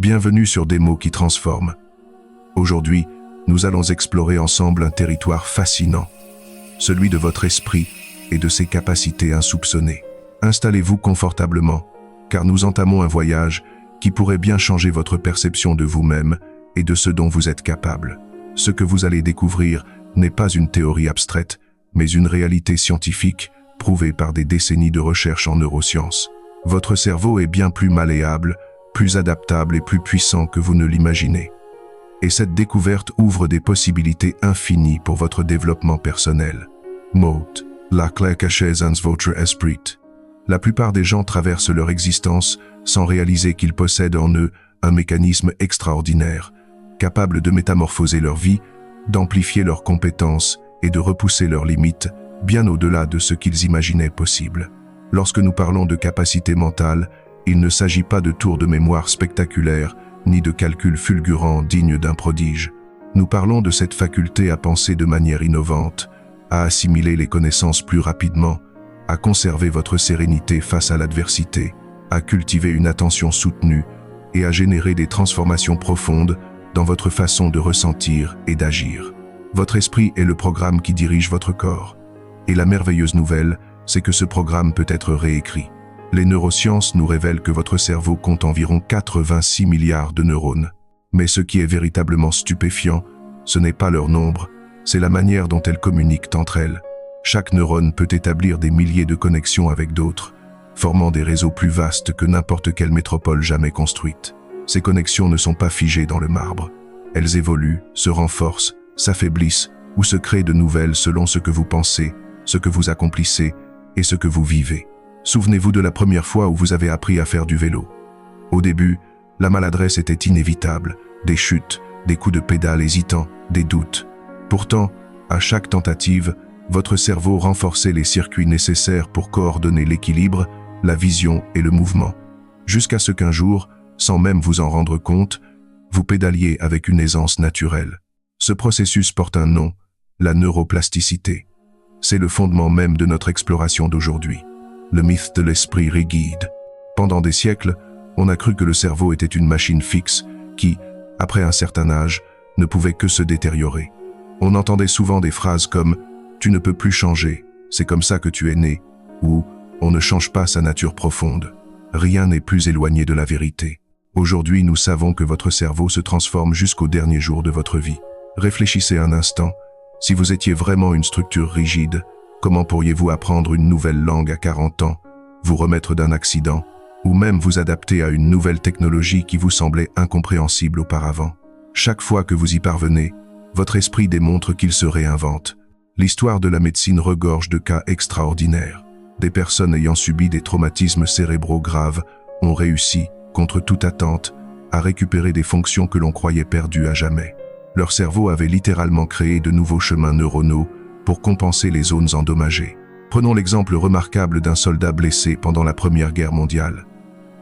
Bienvenue sur Des mots qui transforment. Aujourd'hui, nous allons explorer ensemble un territoire fascinant, celui de votre esprit et de ses capacités insoupçonnées. Installez-vous confortablement, car nous entamons un voyage qui pourrait bien changer votre perception de vous-même et de ce dont vous êtes capable. Ce que vous allez découvrir n'est pas une théorie abstraite, mais une réalité scientifique prouvée par des décennies de recherche en neurosciences. Votre cerveau est bien plus malléable, plus adaptable et plus puissant que vous ne l'imaginez. Et cette découverte ouvre des possibilités infinies pour votre développement personnel. Mote, la clé cachée dans votre esprit. La plupart des gens traversent leur existence sans réaliser qu'ils possèdent en eux un mécanisme extraordinaire, capable de métamorphoser leur vie, d'amplifier leurs compétences et de repousser leurs limites bien au-delà de ce qu'ils imaginaient possible. Lorsque nous parlons de capacité mentale, il ne s'agit pas de tours de mémoire spectaculaires, ni de calculs fulgurants dignes d'un prodige. Nous parlons de cette faculté à penser de manière innovante, à assimiler les connaissances plus rapidement, à conserver votre sérénité face à l'adversité, à cultiver une attention soutenue et à générer des transformations profondes dans votre façon de ressentir et d'agir. Votre esprit est le programme qui dirige votre corps. Et la merveilleuse nouvelle, c'est que ce programme peut être réécrit. Les neurosciences nous révèlent que votre cerveau compte environ 86 milliards de neurones. Mais ce qui est véritablement stupéfiant, ce n'est pas leur nombre, c'est la manière dont elles communiquent entre elles. Chaque neurone peut établir des milliers de connexions avec d'autres, formant des réseaux plus vastes que n'importe quelle métropole jamais construite. Ces connexions ne sont pas figées dans le marbre. Elles évoluent, se renforcent, s'affaiblissent ou se créent de nouvelles selon ce que vous pensez, ce que vous accomplissez et ce que vous vivez. Souvenez-vous de la première fois où vous avez appris à faire du vélo. Au début, la maladresse était inévitable, des chutes, des coups de pédale hésitants, des doutes. Pourtant, à chaque tentative, votre cerveau renforçait les circuits nécessaires pour coordonner l'équilibre, la vision et le mouvement. Jusqu'à ce qu'un jour, sans même vous en rendre compte, vous pédaliez avec une aisance naturelle. Ce processus porte un nom, la neuroplasticité. C'est le fondement même de notre exploration d'aujourd'hui. Le mythe de l'esprit rigide. Pendant des siècles, on a cru que le cerveau était une machine fixe qui, après un certain âge, ne pouvait que se détériorer. On entendait souvent des phrases comme « tu ne peux plus changer, c'est comme ça que tu es né » ou « on ne change pas sa nature profonde ». Rien n'est plus éloigné de la vérité. Aujourd'hui, nous savons que votre cerveau se transforme jusqu'au dernier jour de votre vie. Réfléchissez un instant. Si vous étiez vraiment une structure rigide, comment pourriez-vous apprendre une nouvelle langue à 40 ans, vous remettre d'un accident, ou même vous adapter à une nouvelle technologie qui vous semblait incompréhensible auparavant? Chaque fois que vous y parvenez, votre esprit démontre qu'il se réinvente. L'histoire de la médecine regorge de cas extraordinaires. Des personnes ayant subi des traumatismes cérébraux graves ont réussi, contre toute attente, à récupérer des fonctions que l'on croyait perdues à jamais. Leur cerveau avait littéralement créé de nouveaux chemins neuronaux pour compenser les zones endommagées. Prenons l'exemple remarquable d'un soldat blessé pendant la Première Guerre mondiale.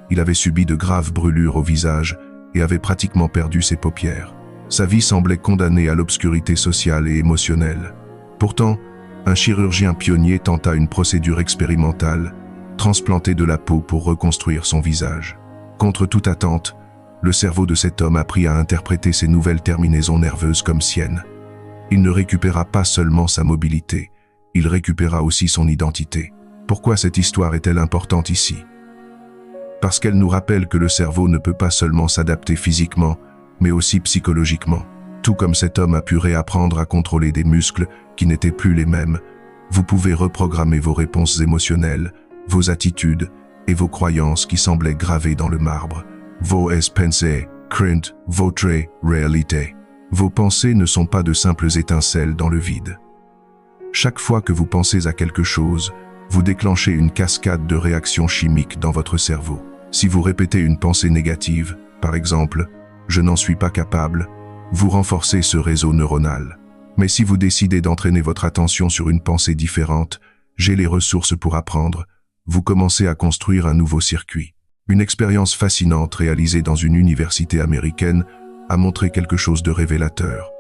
Il avait subi de graves brûlures au visage et avait pratiquement perdu ses paupières. Sa vie semblait condamnée à l'obscurité sociale et émotionnelle. Pourtant, un chirurgien pionnier tenta une procédure expérimentale, transplanter de la peau pour reconstruire son visage. Contre toute attente, le cerveau de cet homme apprit à interpréter ces nouvelles terminaisons nerveuses comme siennes. Il ne récupéra pas seulement sa mobilité, il récupéra aussi son identité. Pourquoi cette histoire est-elle importante ici? Parce qu'elle nous rappelle que le cerveau ne peut pas seulement s'adapter physiquement, mais aussi psychologiquement. Tout comme cet homme a pu réapprendre à contrôler des muscles qui n'étaient plus les mêmes, vous pouvez reprogrammer vos réponses émotionnelles, vos attitudes et vos croyances qui semblaient gravées dans le marbre. Vos pensées créent votre réalité. Vos pensées ne sont pas de simples étincelles dans le vide. Chaque fois que vous pensez à quelque chose, vous déclenchez une cascade de réactions chimiques dans votre cerveau. Si vous répétez une pensée négative, par exemple « je n'en suis pas capable », vous renforcez ce réseau neuronal. Mais si vous décidez d'entraîner votre attention sur une pensée différente, « j'ai les ressources pour apprendre », vous commencez à construire un nouveau circuit. Une expérience fascinante réalisée dans une université américaine a montré quelque chose de révélateur.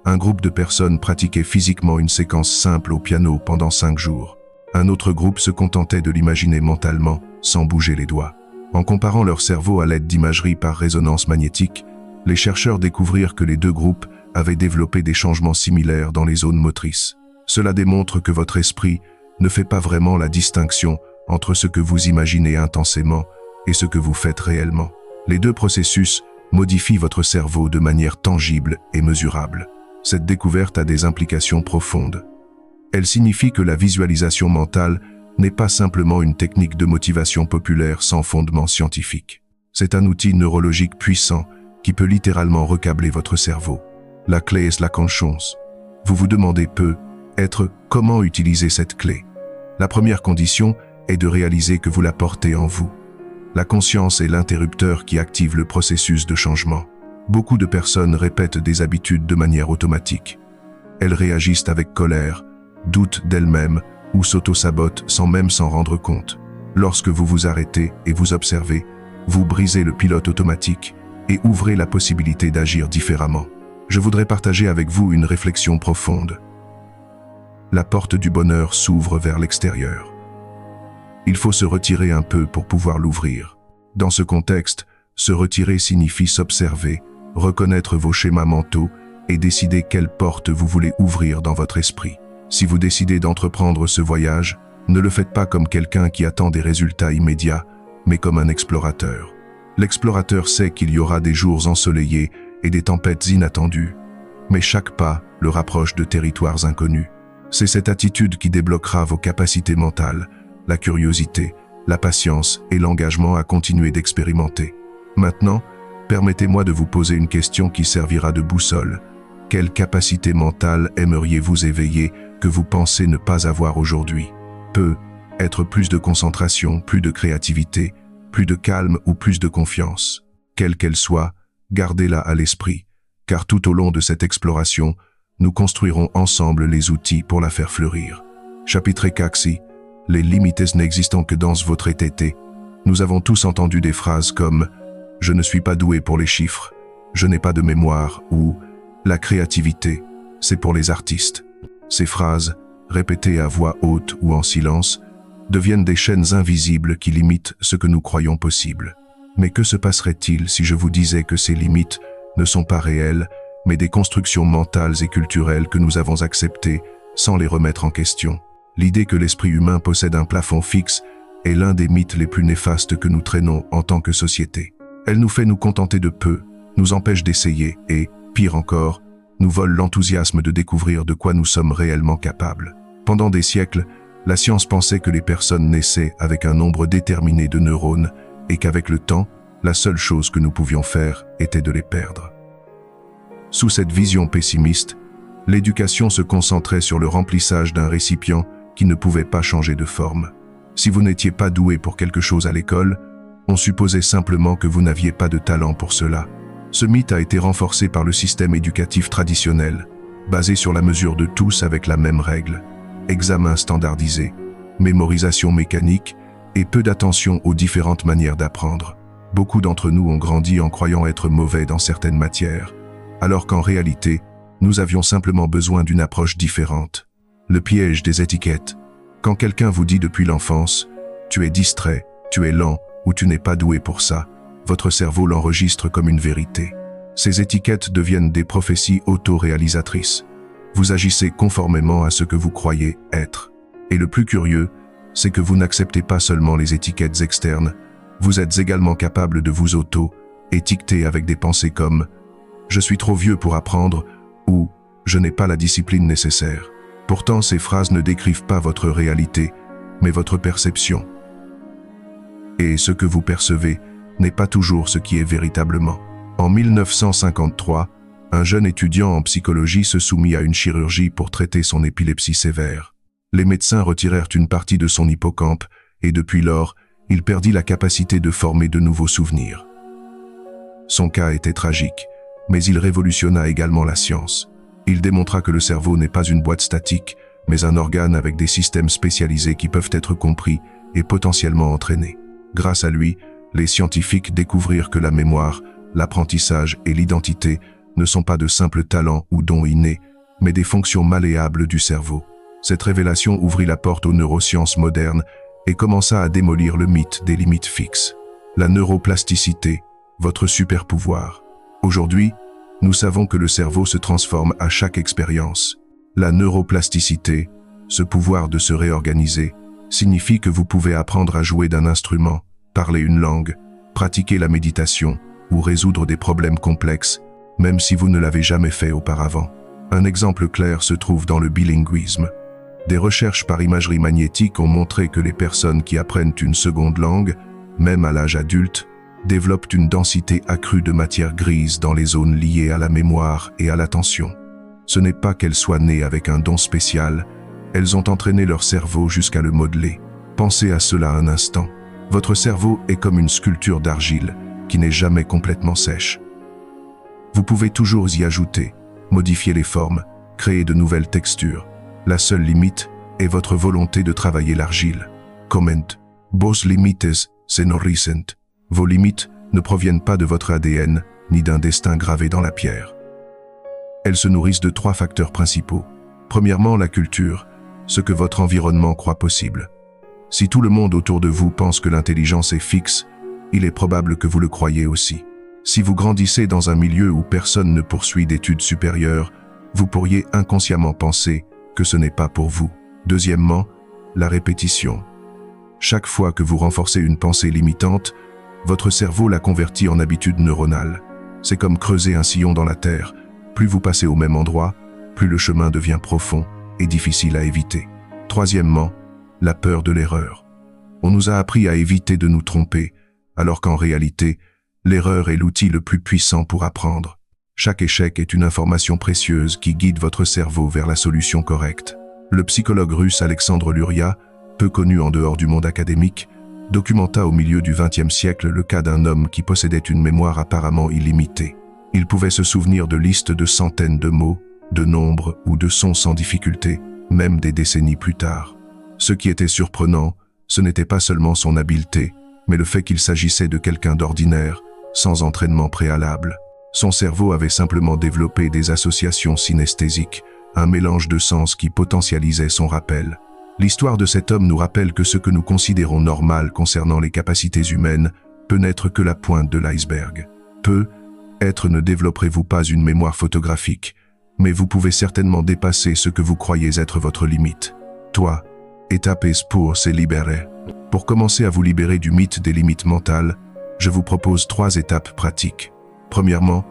Un groupe de personnes pratiquait physiquement une séquence simple au piano pendant 5 jours. Un autre groupe se contentait de l'imaginer mentalement, sans bouger les doigts. En comparant leur cerveau à l'aide d'imagerie par résonance magnétique, les chercheurs découvrirent que les deux groupes avaient développé des changements similaires dans les zones motrices. Cela démontre que votre esprit ne fait pas vraiment la distinction entre ce que vous imaginez intensément et ce que vous faites réellement. Les deux processus modifient votre cerveau de manière tangible et mesurable. Cette découverte a des implications profondes. Elle signifie que la visualisation mentale n'est pas simplement une technique de motivation populaire sans fondement scientifique. C'est un outil neurologique puissant qui peut littéralement recabler votre cerveau. La clé est la conscience. Vous vous demandez peut-être comment utiliser cette clé. La première condition est de réaliser que vous la portez en vous. La conscience est l'interrupteur qui active le processus de changement. Beaucoup de personnes répètent des habitudes de manière automatique. Elles réagissent avec colère, doutent d'elles-mêmes ou s'auto-sabotent sans même s'en rendre compte. Lorsque vous vous arrêtez et vous observez, vous brisez le pilote automatique et ouvrez la possibilité d'agir différemment. Je voudrais partager avec vous une réflexion profonde. La porte du bonheur s'ouvre vers l'extérieur. Il faut se retirer un peu pour pouvoir l'ouvrir. Dans ce contexte, se retirer signifie s'observer, reconnaître vos schémas mentaux et décider quelle porte vous voulez ouvrir dans votre esprit. Si vous décidez d'entreprendre ce voyage, ne le faites pas comme quelqu'un qui attend des résultats immédiats, mais comme un explorateur. L'explorateur sait qu'il y aura des jours ensoleillés et des tempêtes inattendues, mais chaque pas le rapproche de territoires inconnus. C'est cette attitude qui débloquera vos capacités mentales, la curiosité, la patience et l'engagement à continuer d'expérimenter. Maintenant, permettez-moi de vous poser une question qui servira de boussole. Quelle capacité mentale aimeriez-vous éveiller que vous pensez ne pas avoir aujourd'hui? Peut-être plus de concentration, plus de créativité, plus de calme ou plus de confiance. Quelle qu'elle soit, gardez-la à l'esprit, car tout au long de cette exploration, nous construirons ensemble les outils pour la faire fleurir. Chapitre 4. Les limites n'existant que dans votre été. Nous avons tous entendu des phrases comme « Je ne suis pas doué pour les chiffres »,« Je n'ai pas de mémoire » ou « La créativité, c'est pour les artistes ». Ces phrases, répétées à voix haute ou en silence, deviennent des chaînes invisibles qui limitent ce que nous croyons possible. Mais que se passerait-il si je vous disais que ces limites ne sont pas réelles, mais des constructions mentales et culturelles que nous avons acceptées sans les remettre en question? L'idée que l'esprit humain possède un plafond fixe est l'un des mythes les plus néfastes que nous traînons en tant que société. Elle nous fait nous contenter de peu, nous empêche d'essayer et, pire encore, nous vole l'enthousiasme de découvrir de quoi nous sommes réellement capables. Pendant des siècles, la science pensait que les personnes naissaient avec un nombre déterminé de neurones et qu'avec le temps, la seule chose que nous pouvions faire était de les perdre. Sous cette vision pessimiste, l'éducation se concentrait sur le remplissage d'un récipient qui ne pouvait pas changer de forme. Si vous n'étiez pas doué pour quelque chose à l'école, on supposait simplement que vous n'aviez pas de talent pour cela. Ce mythe a été renforcé par le système éducatif traditionnel, basé sur la mesure de tous avec la même règle. Examen standardisé, mémorisation mécanique et peu d'attention aux différentes manières d'apprendre. Beaucoup d'entre nous ont grandi en croyant être mauvais dans certaines matières, alors qu'en réalité, nous avions simplement besoin d'une approche différente. Le piège des étiquettes. Quand quelqu'un vous dit depuis l'enfance « tu es distrait, tu es lent ou tu n'es pas doué pour ça », votre cerveau l'enregistre comme une vérité. Ces étiquettes deviennent des prophéties auto-réalisatrices. Vous agissez conformément à ce que vous croyez être. Et le plus curieux, c'est que vous n'acceptez pas seulement les étiquettes externes, vous êtes également capable de vous auto-étiqueter avec des pensées comme « je suis trop vieux pour apprendre » ou « je n'ai pas la discipline nécessaire ». Pourtant, ces phrases ne décrivent pas votre réalité, mais votre perception. Et ce que vous percevez n'est pas toujours ce qui est véritablement. En 1953, un jeune étudiant en psychologie se soumit à une chirurgie pour traiter son épilepsie sévère. Les médecins retirèrent une partie de son hippocampe et depuis lors, il perdit la capacité de former de nouveaux souvenirs. Son cas était tragique, mais il révolutionna également la science. Il démontra que le cerveau n'est pas une boîte statique, mais un organe avec des systèmes spécialisés qui peuvent être compris et potentiellement entraînés. Grâce à lui, les scientifiques découvrirent que la mémoire, l'apprentissage et l'identité ne sont pas de simples talents ou dons innés, mais des fonctions malléables du cerveau. Cette révélation ouvrit la porte aux neurosciences modernes et commença à démolir le mythe des limites fixes. La neuroplasticité, votre super pouvoir. Aujourd'hui, nous savons que le cerveau se transforme à chaque expérience. La neuroplasticité, ce pouvoir de se réorganiser, signifie que vous pouvez apprendre à jouer d'un instrument, parler une langue, pratiquer la méditation ou résoudre des problèmes complexes, même si vous ne l'avez jamais fait auparavant. Un exemple clair se trouve dans le bilinguisme. Des recherches par imagerie magnétique ont montré que les personnes qui apprennent une seconde langue, même à l'âge adulte, développent une densité accrue de matière grise dans les zones liées à la mémoire et à l'attention. Ce n'est pas qu'elles soient nées avec un don spécial, elles ont entraîné leur cerveau jusqu'à le modeler. Pensez à cela un instant. Votre cerveau est comme une sculpture d'argile qui n'est jamais complètement sèche. Vous pouvez toujours y ajouter, modifier les formes, créer de nouvelles textures. La seule limite est votre volonté de travailler l'argile. Comment? Vos limites se no recent. Vos limites ne proviennent pas de votre ADN, ni d'un destin gravé dans la pierre. Elles se nourrissent de 3 facteurs principaux. Premièrement, la culture, ce que votre environnement croit possible. Si tout le monde autour de vous pense que l'intelligence est fixe, il est probable que vous le croyez aussi. Si vous grandissez dans un milieu où personne ne poursuit d'études supérieures, vous pourriez inconsciemment penser que ce n'est pas pour vous. Deuxièmement, la répétition. Chaque fois que vous renforcez une pensée limitante, votre cerveau la convertit en habitude neuronale. C'est comme creuser un sillon dans la terre. Plus vous passez au même endroit, plus le chemin devient profond et difficile à éviter. Troisièmement, la peur de l'erreur. On nous a appris à éviter de nous tromper, alors qu'en réalité, l'erreur est l'outil le plus puissant pour apprendre. Chaque échec est une information précieuse qui guide votre cerveau vers la solution correcte. Le psychologue russe Alexandre Luria, peu connu en dehors du monde académique, documenta au milieu du XXe siècle le cas d'un homme qui possédait une mémoire apparemment illimitée. Il pouvait se souvenir de listes de centaines de mots, de nombres ou de sons sans difficulté, même des décennies plus tard. Ce qui était surprenant, ce n'était pas seulement son habileté, mais le fait qu'il s'agissait de quelqu'un d'ordinaire, sans entraînement préalable. Son cerveau avait simplement développé des associations synesthésiques, un mélange de sens qui potentialisait son rappel. L'histoire de cet homme nous rappelle que ce que nous considérons normal concernant les capacités humaines peut n'être que la pointe de l'iceberg. Ne développerez-vous pas une mémoire photographique, mais vous pouvez certainement dépasser ce que vous croyez être votre limite. Étape pour se libérer. Pour commencer à vous libérer du mythe des limites mentales, je vous propose 3 étapes pratiques. Premièrement,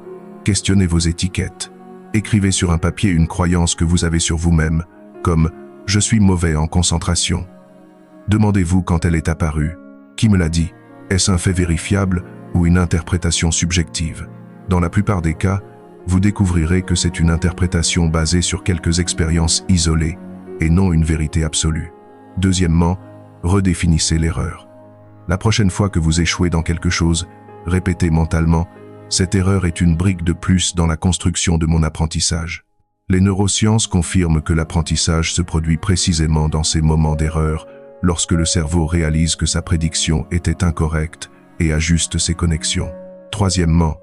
questionnez vos étiquettes. Écrivez sur un papier une croyance que vous avez sur vous-même, comme « je suis mauvais en concentration ». Demandez-vous quand elle est apparue. Qui me l'a dit? Est-ce un fait vérifiable ou une interprétation subjective? Dans la plupart des cas, vous découvrirez que c'est une interprétation basée sur quelques expériences isolées et non une vérité absolue. Deuxièmement, redéfinissez l'erreur. La prochaine fois que vous échouez dans quelque chose, répétez mentalement « cette erreur est une brique de plus dans la construction de mon apprentissage ». Les neurosciences confirment que l'apprentissage se produit précisément dans ces moments d'erreur, lorsque le cerveau réalise que sa prédiction était incorrecte et ajuste ses connexions. Troisièmement,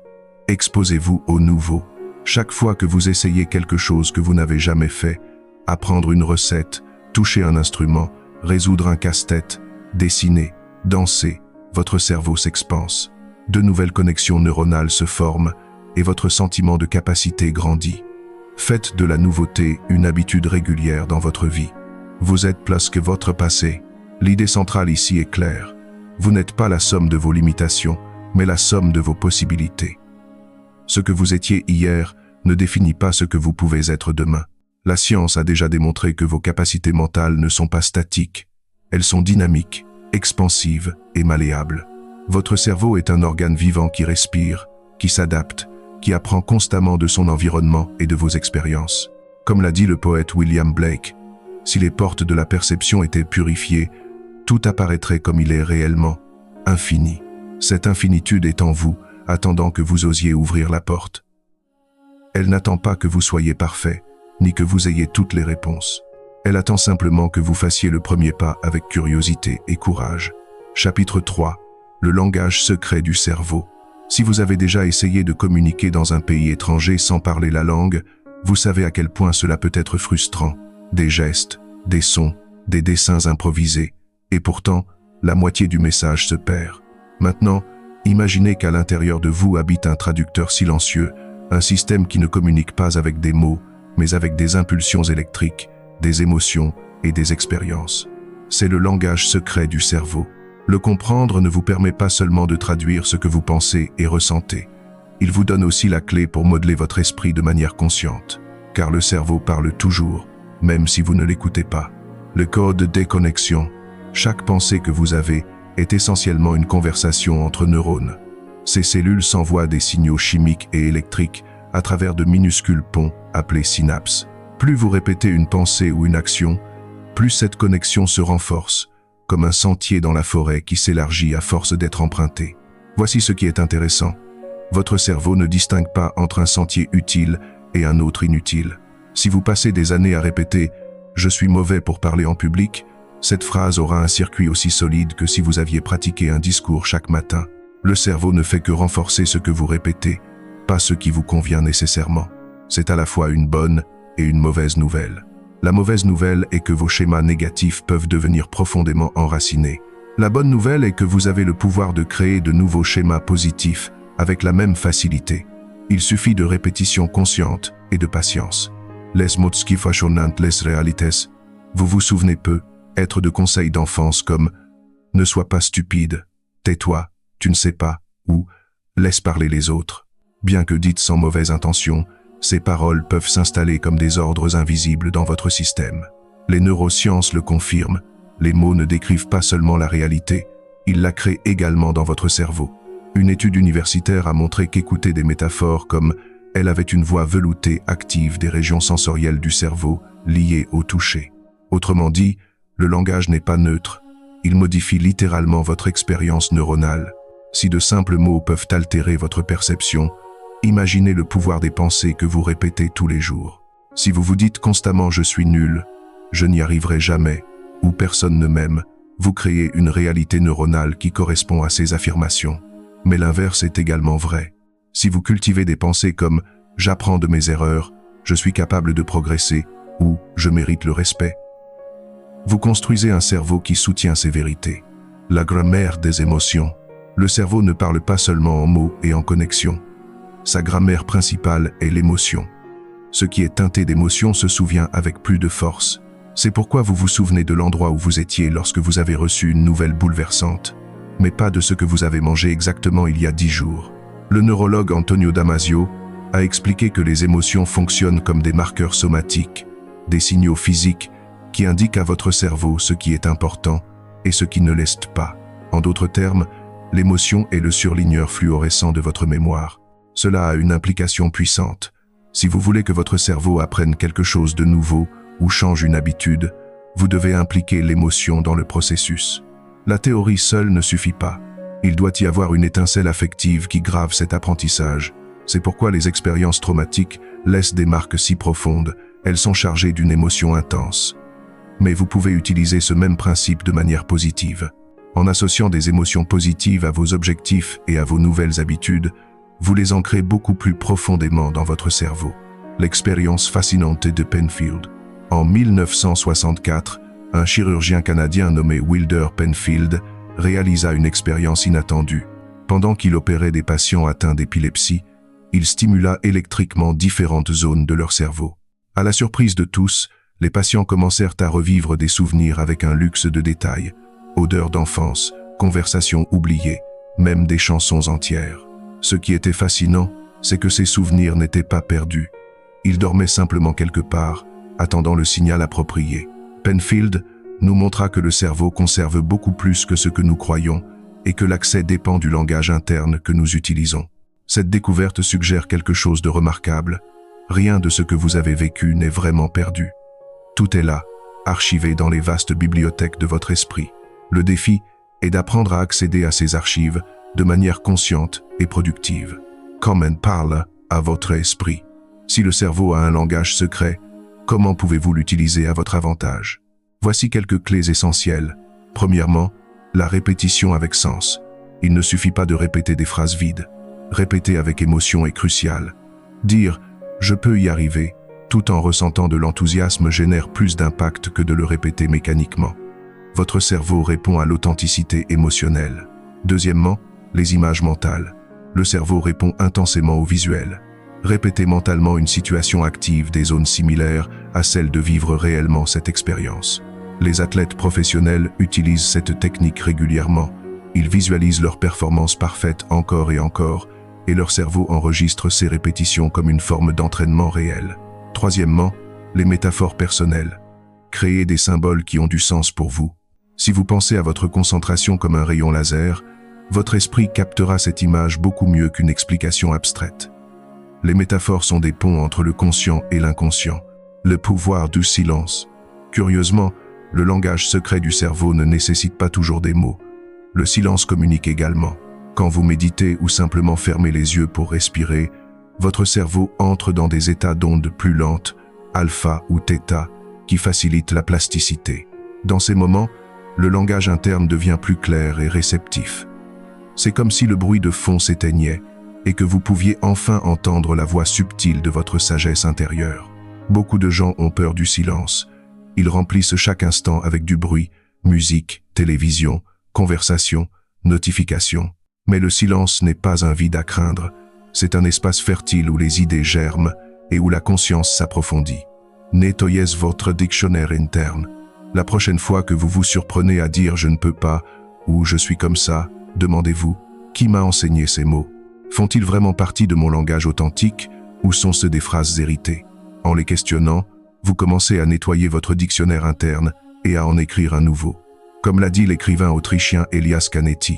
exposez-vous au nouveau. Chaque fois que vous essayez quelque chose que vous n'avez jamais fait, apprendre une recette, toucher un instrument, résoudre un casse-tête, dessiner, danser, votre cerveau s'expanse. De nouvelles connexions neuronales se forment et votre sentiment de capacité grandit. Faites de la nouveauté une habitude régulière dans votre vie. Vous êtes plus que votre passé. L'idée centrale ici est claire. Vous n'êtes pas la somme de vos limitations, mais la somme de vos possibilités. Ce que vous étiez hier ne définit pas ce que vous pouvez être demain. La science a déjà démontré que vos capacités mentales ne sont pas statiques. Elles sont dynamiques, expansives et malléables. Votre cerveau est un organe vivant qui respire, qui s'adapte, qui apprend constamment de son environnement et de vos expériences. Comme l'a dit le poète William Blake, si les portes de la perception étaient purifiées, tout apparaîtrait comme il est réellement, infini. Cette infinitude est en vous, attendant que vous osiez ouvrir la porte. Elle n'attend pas que vous soyez parfait, ni que vous ayez toutes les réponses. Elle attend simplement que vous fassiez le premier pas avec curiosité et courage. Chapitre 3. Le langage secret du cerveau. Si vous avez déjà essayé de communiquer dans un pays étranger sans parler la langue, vous savez à quel point cela peut être frustrant. Des gestes, des sons, des dessins improvisés. Et pourtant, la moitié du message se perd. Maintenant, imaginez qu'à l'intérieur de vous habite un traducteur silencieux, un système qui ne communique pas avec des mots, mais avec des impulsions électriques, des émotions et des expériences. C'est le langage secret du cerveau. Le comprendre ne vous permet pas seulement de traduire ce que vous pensez et ressentez. Il vous donne aussi la clé pour modeler votre esprit de manière consciente. Car le cerveau parle toujours, même si vous ne l'écoutez pas. Le code de déconnexion. Chaque pensée que vous avez est essentiellement une conversation entre neurones. Ces cellules s'envoient des signaux chimiques et électriques à travers de minuscules ponts appelés synapses. Plus vous répétez une pensée ou une action, plus cette connexion se renforce, comme un sentier dans la forêt qui s'élargit à force d'être emprunté. Voici ce qui est intéressant. Votre cerveau ne distingue pas entre un sentier utile et un autre inutile. Si vous passez des années à répéter « je suis mauvais pour parler en public », cette phrase aura un circuit aussi solide que si vous aviez pratiqué un discours chaque matin. Le cerveau ne fait que renforcer ce que vous répétez, pas ce qui vous convient nécessairement. C'est à la fois une bonne et une mauvaise nouvelle. La mauvaise nouvelle est que vos schémas négatifs peuvent devenir profondément enracinés. La bonne nouvelle est que vous avez le pouvoir de créer de nouveaux schémas positifs avec la même facilité. Il suffit de répétition consciente et de patience. Les mots qui fashionent les réalités. Vous vous souvenez peu, être de conseils d'enfance comme « ne sois pas stupide »,« tais-toi »,« tu ne sais pas » ou « laisse parler les autres ». Bien que dites sans mauvaise intention, ces paroles peuvent s'installer comme des ordres invisibles dans votre système. Les neurosciences le confirment, les mots ne décrivent pas seulement la réalité, ils la créent également dans votre cerveau. Une étude universitaire a montré qu'écouter des métaphores comme « elle avait une voix veloutée » active des régions sensorielles du cerveau liées au toucher. Autrement dit, le langage n'est pas neutre, il modifie littéralement votre expérience neuronale. Si de simples mots peuvent altérer votre perception, imaginez le pouvoir des pensées que vous répétez tous les jours. Si vous vous dites constamment « je suis nul »,« je n'y arriverai jamais » ou « personne ne m'aime », vous créez une réalité neuronale qui correspond à ces affirmations. Mais l'inverse est également vrai. Si vous cultivez des pensées comme « j'apprends de mes erreurs »,« je suis capable de progresser » ou « je mérite le respect », vous construisez un cerveau qui soutient ces vérités. La grammaire des émotions. Le cerveau ne parle pas seulement en mots et en connexion. Sa grammaire principale est l'émotion. Ce qui est teinté d'émotion se souvient avec plus de force. C'est pourquoi vous vous souvenez de l'endroit où vous étiez lorsque vous avez reçu une nouvelle bouleversante, mais pas de ce que vous avez mangé exactement il y a 10 jours. Le neurologue Antonio Damasio a expliqué que les émotions fonctionnent comme des marqueurs somatiques, des signaux physiques qui indiquent à votre cerveau ce qui est important et ce qui ne l'est pas. En d'autres termes, l'émotion est le surligneur fluorescent de votre mémoire. Cela a une implication puissante. Si vous voulez que votre cerveau apprenne quelque chose de nouveau ou change une habitude, vous devez impliquer l'émotion dans le processus. La théorie seule ne suffit pas. Il doit y avoir une étincelle affective qui grave cet apprentissage. C'est pourquoi les expériences traumatiques laissent des marques si profondes. Elles sont chargées d'une émotion intense. Mais vous pouvez utiliser ce même principe de manière positive. En associant des émotions positives à vos objectifs et à vos nouvelles habitudes, vous les ancrez beaucoup plus profondément dans votre cerveau. L'expérience fascinante de Penfield. En 1964, un chirurgien canadien nommé Wilder Penfield réalisa une expérience inattendue. Pendant qu'il opérait des patients atteints d'épilepsie, il stimula électriquement différentes zones de leur cerveau. À la surprise de tous, les patients commencèrent à revivre des souvenirs avec un luxe de détails, odeurs d'enfance, conversations oubliées, même des chansons entières. Ce qui était fascinant, c'est que ces souvenirs n'étaient pas perdus. Ils dormaient simplement quelque part, attendant le signal approprié. Penfield nous montra que le cerveau conserve beaucoup plus que ce que nous croyons et que l'accès dépend du langage interne que nous utilisons. Cette découverte suggère quelque chose de remarquable. Rien de ce que vous avez vécu n'est vraiment perdu. Tout est là, archivé dans les vastes bibliothèques de votre esprit. Le défi est d'apprendre à accéder à ces archives de manière consciente et productive. Comment parle à votre esprit. Si le cerveau a un langage secret, comment pouvez-vous l'utiliser à votre avantage? Voici quelques clés essentielles. Premièrement, la répétition avec sens. Il ne suffit pas de répéter des phrases vides. Répéter avec émotion est crucial. Dire « je peux y arriver » tout en ressentant de l'enthousiasme génère plus d'impact que de le répéter mécaniquement. Votre cerveau répond à l'authenticité émotionnelle. Deuxièmement, Les images mentales. Le cerveau répond intensément au visuel. Répétez mentalement une situation active des zones similaires à celle de vivre réellement cette expérience. Les athlètes professionnels utilisent cette technique régulièrement. Ils visualisent leur performance parfaite encore et encore, et leur cerveau enregistre ces répétitions comme une forme d'entraînement réel. Troisièmement, les métaphores personnelles. Créez des symboles qui ont du sens pour vous. Si vous pensez à votre concentration comme un rayon laser, votre esprit captera cette image beaucoup mieux qu'une explication abstraite. Les métaphores sont des ponts entre le conscient et l'inconscient. Le pouvoir du silence. Curieusement, le langage secret du cerveau ne nécessite pas toujours des mots. Le silence communique également. Quand vous méditez ou simplement fermez les yeux pour respirer, votre cerveau entre dans des états d'ondes plus lentes, alpha ou θ, qui facilitent la plasticité. Dans ces moments, le langage interne devient plus clair et réceptif. C'est comme si le bruit de fond s'éteignait et que vous pouviez enfin entendre la voix subtile de votre sagesse intérieure. Beaucoup de gens ont peur du silence. Ils remplissent chaque instant avec du bruit, musique, télévision, conversation, notification. Mais le silence n'est pas un vide à craindre. C'est un espace fertile où les idées germent et où la conscience s'approfondit. Nettoyez votre dictionnaire interne. La prochaine fois que vous vous surprenez à dire « je ne peux pas » ou « je suis comme ça », demandez-vous « qui m'a enseigné ces mots ?» Font-ils vraiment partie de mon langage authentique ou sont-ce des phrases héritées? En les questionnant, vous commencez à nettoyer votre dictionnaire interne et à en écrire un nouveau. Comme l'a dit l'écrivain autrichien Elias Canetti,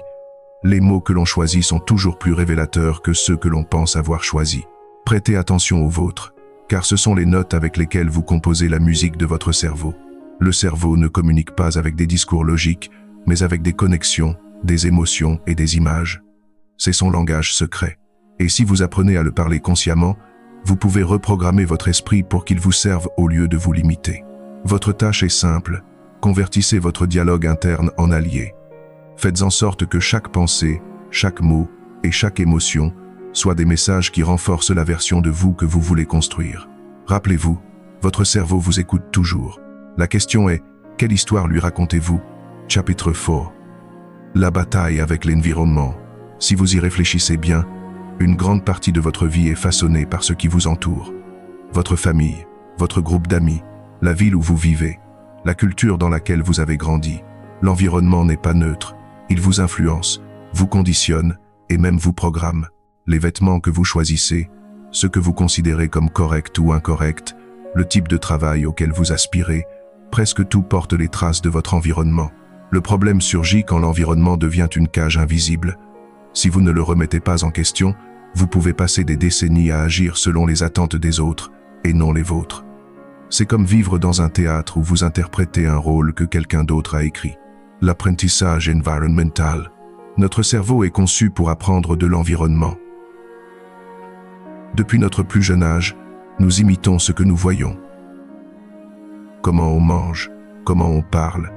les mots que l'on choisit sont toujours plus révélateurs que ceux que l'on pense avoir choisis. Prêtez attention aux vôtres, car ce sont les notes avec lesquelles vous composez la musique de votre cerveau. Le cerveau ne communique pas avec des discours logiques, mais avec des connexions, des émotions et des images. C'est son langage secret. Et si vous apprenez à le parler consciemment, vous pouvez reprogrammer votre esprit pour qu'il vous serve au lieu de vous limiter. Votre tâche est simple. Convertissez votre dialogue interne en allié. Faites en sorte que chaque pensée, chaque mot et chaque émotion soient des messages qui renforcent la version de vous que vous voulez construire. Rappelez-vous, votre cerveau vous écoute toujours. La question est, quelle histoire lui racontez-vous? Chapitre 4. La bataille avec l'environnement. Si vous y réfléchissez bien, une grande partie de votre vie est façonnée par ce qui vous entoure. Votre famille, votre groupe d'amis, la ville où vous vivez, la culture dans laquelle vous avez grandi. L'environnement n'est pas neutre. Il vous influence, vous conditionne et même vous programme. Les vêtements que vous choisissez, ce que vous considérez comme correct ou incorrect, le type de travail auquel vous aspirez, presque tout porte les traces de votre environnement. Le problème surgit quand l'environnement devient une cage invisible. Si vous ne le remettez pas en question, vous pouvez passer des décennies à agir selon les attentes des autres et non les vôtres. C'est comme vivre dans un théâtre où vous interprétez un rôle que quelqu'un d'autre a écrit. L'apprentissage environnemental. Notre cerveau est conçu pour apprendre de l'environnement. Depuis notre plus jeune âge, nous imitons ce que nous voyons. Comment on mange, comment on parle,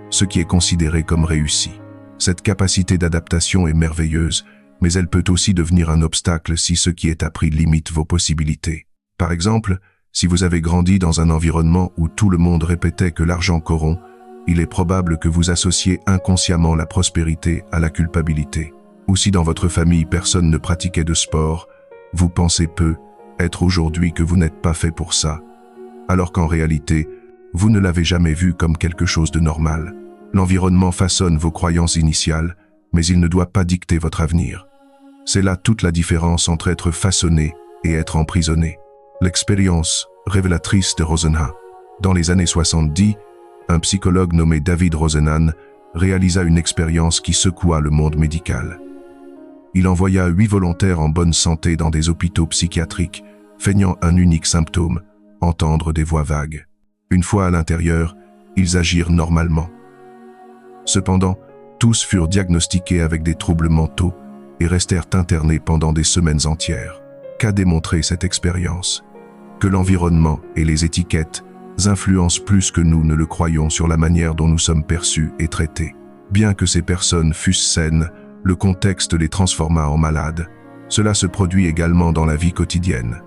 ce qui est considéré comme réussi. Cette capacité d'adaptation est merveilleuse, mais elle peut aussi devenir un obstacle si ce qui est appris limite vos possibilités. Par exemple, si vous avez grandi dans un environnement où tout le monde répétait que l'argent corrompt, il est probable que vous associez inconsciemment la prospérité à la culpabilité. Ou si dans votre famille personne ne pratiquait de sport, vous pensez peu être aujourd'hui que vous n'êtes pas fait pour ça, alors qu'en réalité, vous ne l'avez jamais vu comme quelque chose de normal. L'environnement façonne vos croyances initiales, mais il ne doit pas dicter votre avenir. C'est là toute la différence entre être façonné et être emprisonné. L'expérience révélatrice de Rosenhan. Dans les années 70, un psychologue nommé David Rosenhan réalisa une expérience qui secoua le monde médical. Il envoya 8 volontaires en bonne santé dans des hôpitaux psychiatriques, feignant un unique symptôme, entendre des voix vagues. Une fois à l'intérieur, ils agirent normalement. Cependant, tous furent diagnostiqués avec des troubles mentaux et restèrent internés pendant des semaines entières. Qu'a démontré cette expérience? Que l'environnement et les étiquettes influencent plus que nous ne le croyons sur la manière dont nous sommes perçus et traités. Bien que ces personnes fussent saines, le contexte les transforma en malades. Cela se produit également dans la vie quotidienne.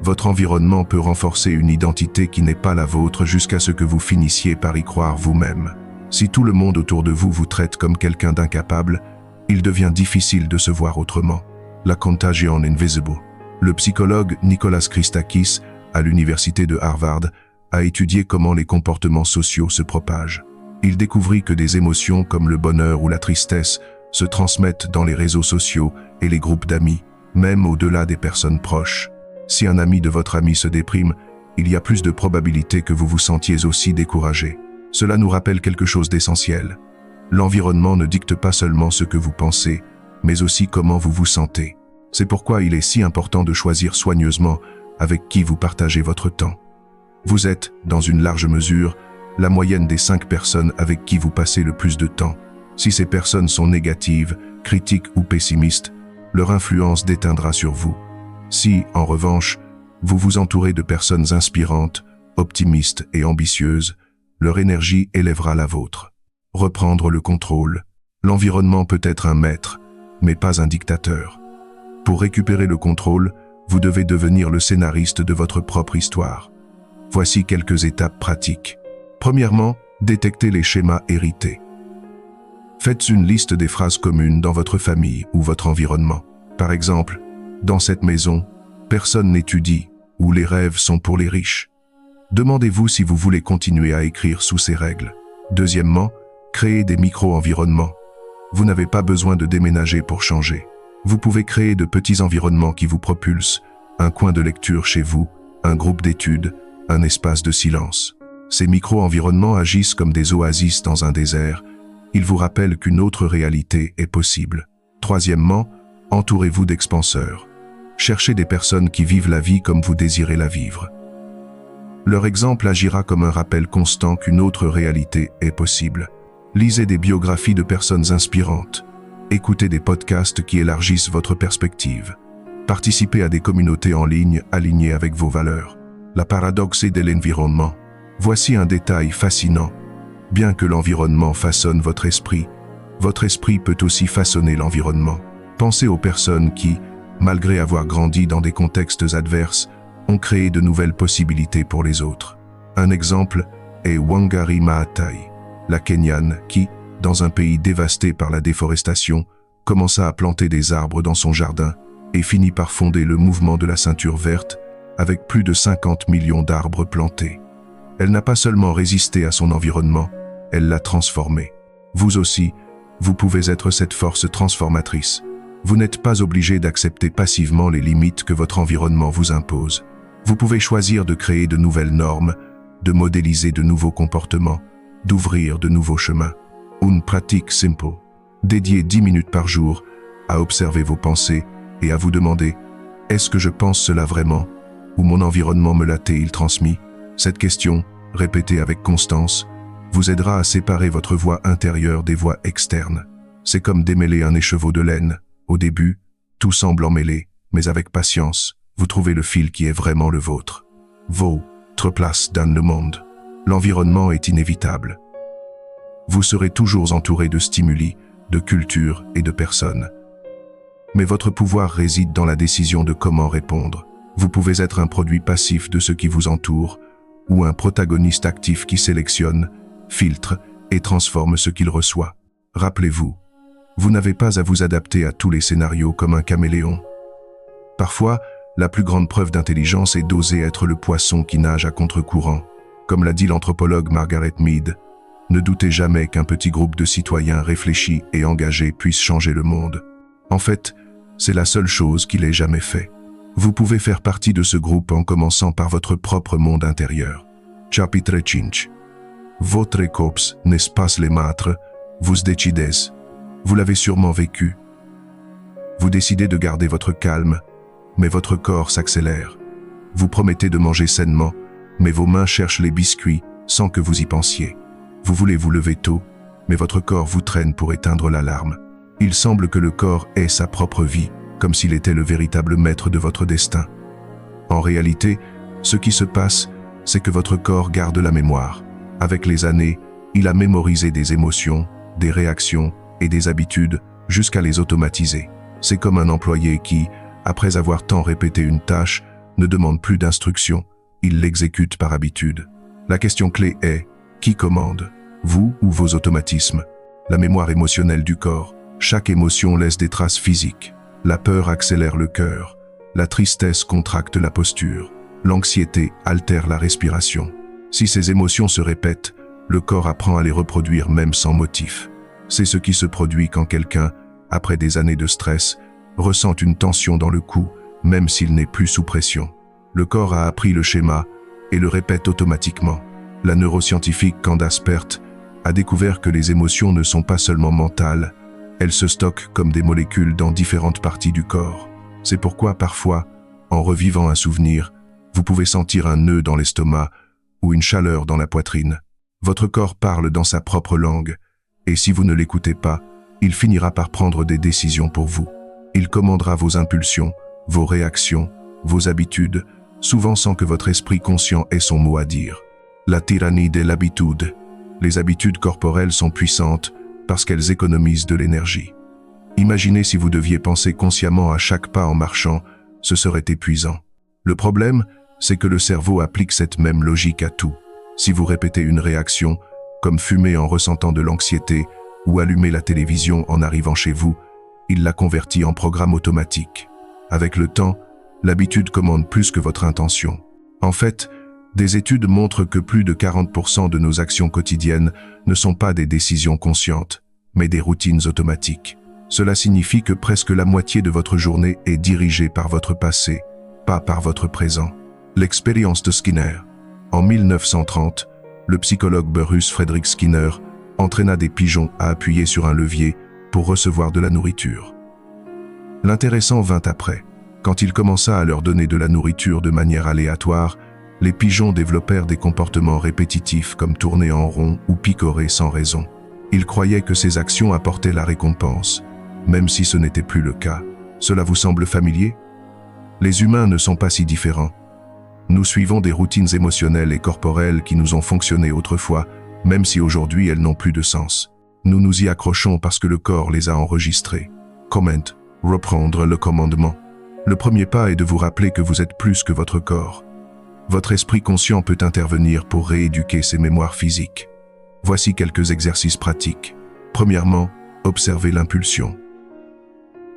Votre environnement peut renforcer une identité qui n'est pas la vôtre jusqu'à ce que vous finissiez par y croire vous-même. Si tout le monde autour de vous vous traite comme quelqu'un d'incapable, il devient difficile de se voir autrement. La contagion invisible. Le psychologue Nicholas Christakis, à l'université de Harvard, a étudié comment les comportements sociaux se propagent. Il découvrit que des émotions comme le bonheur ou la tristesse se transmettent dans les réseaux sociaux et les groupes d'amis, même au-delà des personnes proches. Si un ami de votre ami se déprime, il y a plus de probabilité que vous vous sentiez aussi découragé. Cela nous rappelle quelque chose d'essentiel. L'environnement ne dicte pas seulement ce que vous pensez, mais aussi comment vous vous sentez. C'est pourquoi il est si important de choisir soigneusement avec qui vous partagez votre temps. Vous êtes, dans une large mesure, la moyenne des 5 personnes avec qui vous passez le plus de temps. Si ces personnes sont négatives, critiques ou pessimistes, leur influence déteindra sur vous. Si, en revanche, vous vous entourez de personnes inspirantes, optimistes et ambitieuses, leur énergie élèvera la vôtre. Reprendre le contrôle. L'environnement peut être un maître, mais pas un dictateur. Pour récupérer le contrôle, vous devez devenir le scénariste de votre propre histoire. Voici quelques étapes pratiques. Premièrement, détectez les schémas hérités. Faites une liste des phrases communes dans votre famille ou votre environnement. Par exemple, dans cette maison, personne n'étudie ou les rêves sont pour les riches. Demandez-vous si vous voulez continuer à écrire sous ces règles. Deuxièmement, créez des micro-environnements. Vous n'avez pas besoin de déménager pour changer. Vous pouvez créer de petits environnements qui vous propulsent, un coin de lecture chez vous, un groupe d'études, un espace de silence. Ces micro-environnements agissent comme des oasis dans un désert. Ils vous rappellent qu'une autre réalité est possible. Troisièmement, entourez-vous d'expanseurs. Cherchez des personnes qui vivent la vie comme vous désirez la vivre. Leur exemple agira comme un rappel constant qu'une autre réalité est possible. Lisez des biographies de personnes inspirantes. Écoutez des podcasts qui élargissent votre perspective. Participez à des communautés en ligne alignées avec vos valeurs. La paradoxe de l'environnement. Voici un détail fascinant. Bien que l'environnement façonne votre esprit peut aussi façonner l'environnement. Pensez aux personnes qui, malgré avoir grandi dans des contextes adverses, ont créé de nouvelles possibilités pour les autres. Un exemple est Wangari Maathai, la Kenyane qui, dans un pays dévasté par la déforestation, commença à planter des arbres dans son jardin et finit par fonder le mouvement de la ceinture verte avec plus de 50 millions d'arbres plantés. Elle n'a pas seulement résisté à son environnement, elle l'a transformé. Vous aussi, vous pouvez être cette force transformatrice. Vous n'êtes pas obligé d'accepter passivement les limites que votre environnement vous impose. Vous pouvez choisir de créer de nouvelles normes, de modéliser de nouveaux comportements, d'ouvrir de nouveaux chemins. Une pratique simple. Dédiez 10 minutes par jour à observer vos pensées et à vous demander « Est-ce que je pense cela vraiment ?» ou « Mon environnement me l'a-t-il transmis ?» Cette question, répétée avec constance, vous aidera à séparer votre voix intérieure des voix externes. C'est comme démêler un écheveau de laine. Au début, tout semble emmêlé, mais avec patience, vous trouvez le fil qui est vraiment le vôtre. Votre place dans le monde. L'environnement est inévitable. Vous serez toujours entouré de stimuli, de cultures et de personnes. Mais votre pouvoir réside dans la décision de comment répondre. Vous pouvez être un produit passif de ce qui vous entoure, ou un protagoniste actif qui sélectionne, filtre et transforme ce qu'il reçoit. Rappelez-vous, vous n'avez pas à vous adapter à tous les scénarios comme un caméléon. Parfois, la plus grande preuve d'intelligence est d'oser être le poisson qui nage à contre-courant. Comme l'a dit l'anthropologue Margaret Mead, ne doutez jamais qu'un petit groupe de citoyens réfléchis et engagés puisse changer le monde. En fait, c'est la seule chose qu'il ait jamais fait. Vous pouvez faire partie de ce groupe en commençant par votre propre monde intérieur. Chapitre 5. Votre corps n'est pas le maître, vous décidez. Vous l'avez sûrement vécu. Vous décidez de garder votre calme, mais votre corps s'accélère. Vous promettez de manger sainement, mais vos mains cherchent les biscuits sans que vous y pensiez. Vous voulez vous lever tôt, mais votre corps vous traîne pour éteindre l'alarme. Il semble que le corps ait sa propre vie, comme s'il était le véritable maître de votre destin. En réalité, ce qui se passe, c'est que votre corps garde la mémoire. Avec les années, il a mémorisé des émotions, des réactions et des habitudes jusqu'à les automatiser. C'est comme un employé qui, après avoir tant répété une tâche, ne demande plus d'instructions, il l'exécute par habitude. La question clé est, qui commande, vous ou vos automatismes? La mémoire émotionnelle du corps. Chaque émotion laisse des traces physiques. La peur accélère le cœur. La tristesse contracte la posture. L'anxiété altère la respiration. Si ces émotions se répètent, le corps apprend à les reproduire même sans motif. C'est ce qui se produit quand quelqu'un, après des années de stress, ressent une tension dans le cou, même s'il n'est plus sous pression. Le corps a appris le schéma et le répète automatiquement. La neuroscientifique Candace Pert a découvert que les émotions ne sont pas seulement mentales, elles se stockent comme des molécules dans différentes parties du corps. C'est pourquoi parfois, en revivant un souvenir, vous pouvez sentir un nœud dans l'estomac ou une chaleur dans la poitrine. Votre corps parle dans sa propre langue, et si vous ne l'écoutez pas, il finira par prendre des décisions pour vous. Il commandera vos impulsions, vos réactions, vos habitudes, souvent sans que votre esprit conscient ait son mot à dire. La tyrannie de l'habitude. Les habitudes corporelles sont puissantes parce qu'elles économisent de l'énergie. Imaginez si vous deviez penser consciemment à chaque pas en marchant, ce serait épuisant. Le problème, c'est que le cerveau applique cette même logique à tout. Si vous répétez une réaction, comme fumer en ressentant de l'anxiété ou allumer la télévision en arrivant chez vous, il la convertit en programme automatique. Avec le temps, l'habitude commande plus que votre intention. En fait, des études montrent que plus de 40% de nos actions quotidiennes ne sont pas des décisions conscientes, mais des routines automatiques. Cela signifie que presque la moitié de votre journée est dirigée par votre passé, pas par votre présent. L'expérience de Skinner. En 1930, le psychologue Bruce Frederick Skinner entraîna des pigeons à appuyer sur un levier pour recevoir de la nourriture. L'intéressant vint après. Quand il commença à leur donner de la nourriture de manière aléatoire, les pigeons développèrent des comportements répétitifs comme tourner en rond ou picorer sans raison. Ils croyaient que ces actions apportaient la récompense, même si ce n'était plus le cas. Cela vous semble familier? Les humains ne sont pas si différents. Nous suivons des routines émotionnelles et corporelles qui nous ont fonctionné autrefois, même si aujourd'hui elles n'ont plus de sens. Nous nous y accrochons parce que le corps les a enregistrées. Comment? Reprendre le commandement. Le premier pas est de vous rappeler que vous êtes plus que votre corps. Votre esprit conscient peut intervenir pour rééduquer ses mémoires physiques. Voici quelques exercices pratiques. Premièrement, observez l'impulsion.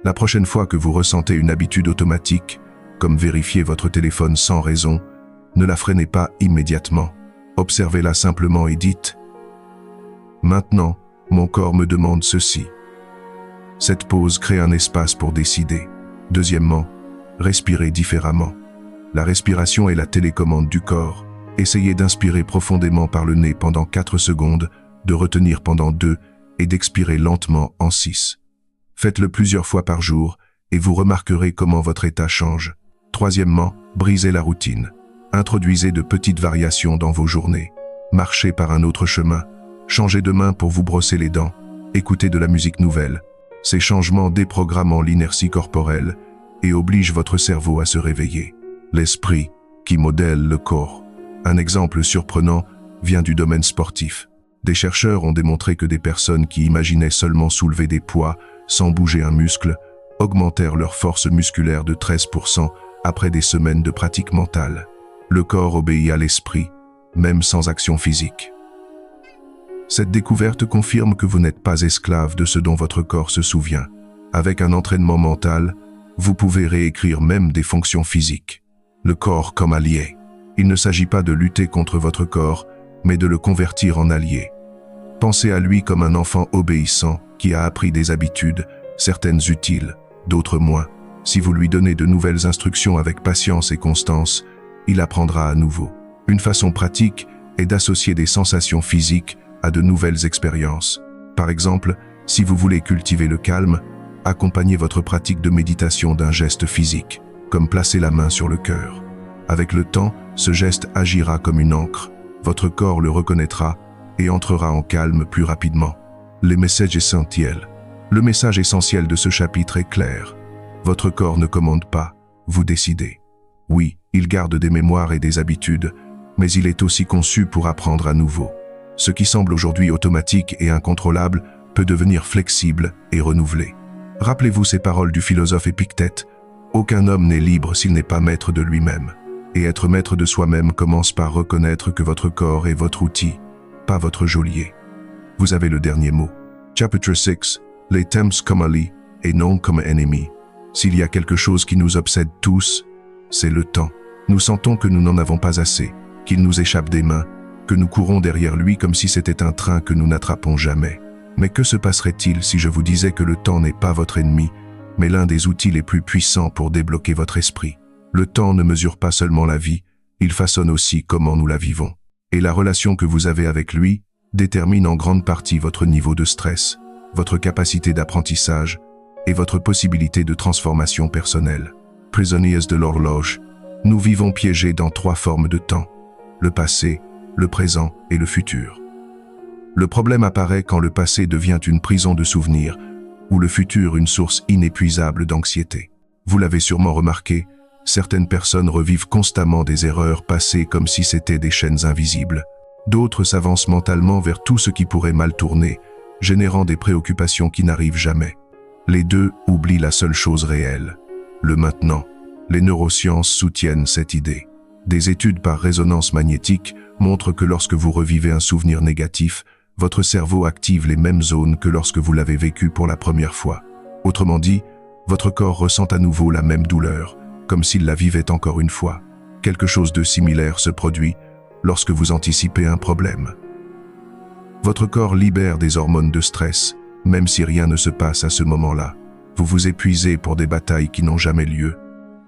La prochaine fois que vous ressentez une habitude automatique, comme vérifier votre téléphone sans raison, ne la freinez pas immédiatement. Observez-la simplement et dites « Maintenant, mon corps me demande ceci ». Cette pause crée un espace pour décider. Deuxièmement, respirez différemment. La respiration est la télécommande du corps. Essayez d'inspirer profondément par le nez pendant 4 secondes, de retenir pendant 2 et d'expirer lentement en 6. Faites-le plusieurs fois par jour et vous remarquerez comment votre état change. Troisièmement, brisez la routine. Introduisez de petites variations dans vos journées. Marchez par un autre chemin. Changez de main pour vous brosser les dents. Écoutez de la musique nouvelle. Ces changements déprogramment l'inertie corporelle et obligent votre cerveau à se réveiller. L'esprit qui modèle le corps. Un exemple surprenant vient du domaine sportif. Des chercheurs ont démontré que des personnes qui imaginaient seulement soulever des poids sans bouger un muscle augmentèrent leur force musculaire de 13% après des semaines de pratique mentale. Le corps obéit à l'esprit, même sans action physique. Cette découverte confirme que vous n'êtes pas esclave de ce dont votre corps se souvient. Avec un entraînement mental, vous pouvez réécrire même des fonctions physiques. Le corps comme allié. Il ne s'agit pas de lutter contre votre corps, mais de le convertir en allié. Pensez à lui comme un enfant obéissant qui a appris des habitudes, certaines utiles, d'autres moins. Si vous lui donnez de nouvelles instructions avec patience et constance, il apprendra à nouveau. Une façon pratique est d'associer des sensations physiques à de nouvelles expériences. Par exemple, si vous voulez cultiver le calme, accompagnez votre pratique de méditation d'un geste physique, comme placer la main sur le cœur. Avec le temps, ce geste agira comme une encre. Votre corps le reconnaîtra et entrera en calme plus rapidement. Les messages essentiels. Le message essentiel de ce chapitre est clair. Votre corps ne commande pas, vous décidez. Oui, il garde des mémoires et des habitudes, mais il est aussi conçu pour apprendre à nouveau. Ce qui semble aujourd'hui automatique et incontrôlable peut devenir flexible et renouvelé. Rappelez-vous ces paroles du philosophe Épictète. Aucun homme n'est libre s'il n'est pas maître de lui-même. Et être maître de soi-même commence par reconnaître que votre corps est votre outil, pas votre geôlier. Vous avez le dernier mot. Chapitre 6. les temps comme alliés et non comme ennemis. S'il y a quelque chose qui nous obsède tous, c'est le temps. Nous sentons que nous n'en avons pas assez, qu'il nous échappe des mains, que nous courons derrière lui comme si c'était un train que nous n'attrapons jamais. Mais que se passerait-il si je vous disais que le temps n'est pas votre ennemi, mais l'un des outils les plus puissants pour débloquer votre esprit? Le temps ne mesure pas seulement la vie, il façonne aussi comment nous la vivons. Et la relation que vous avez avec lui détermine en grande partie votre niveau de stress, votre capacité d'apprentissage et votre possibilité de transformation personnelle. Prisonniers de l'horloge, nous vivons piégés dans 3 formes de temps: le passé, le présent et le futur. Le problème apparaît quand le passé devient une prison de souvenirs ou le futur une source inépuisable d'anxiété. Vous l'avez sûrement remarqué, certaines personnes revivent constamment des erreurs passées comme si c'était des chaînes invisibles. D'autres s'avancent mentalement vers tout ce qui pourrait mal tourner, générant des préoccupations qui n'arrivent jamais. Les deux oublient la seule chose réelle, le maintenant. Les neurosciences soutiennent cette idée. Des études par résonance magnétique montrent que lorsque vous revivez un souvenir négatif, votre cerveau active les mêmes zones que lorsque vous l'avez vécu pour la première fois. Autrement dit, votre corps ressent à nouveau la même douleur, comme s'il la vivait encore une fois. Quelque chose de similaire se produit lorsque vous anticipez un problème. Votre corps libère des hormones de stress, même si rien ne se passe à ce moment-là. Vous vous épuisez pour des batailles qui n'ont jamais lieu.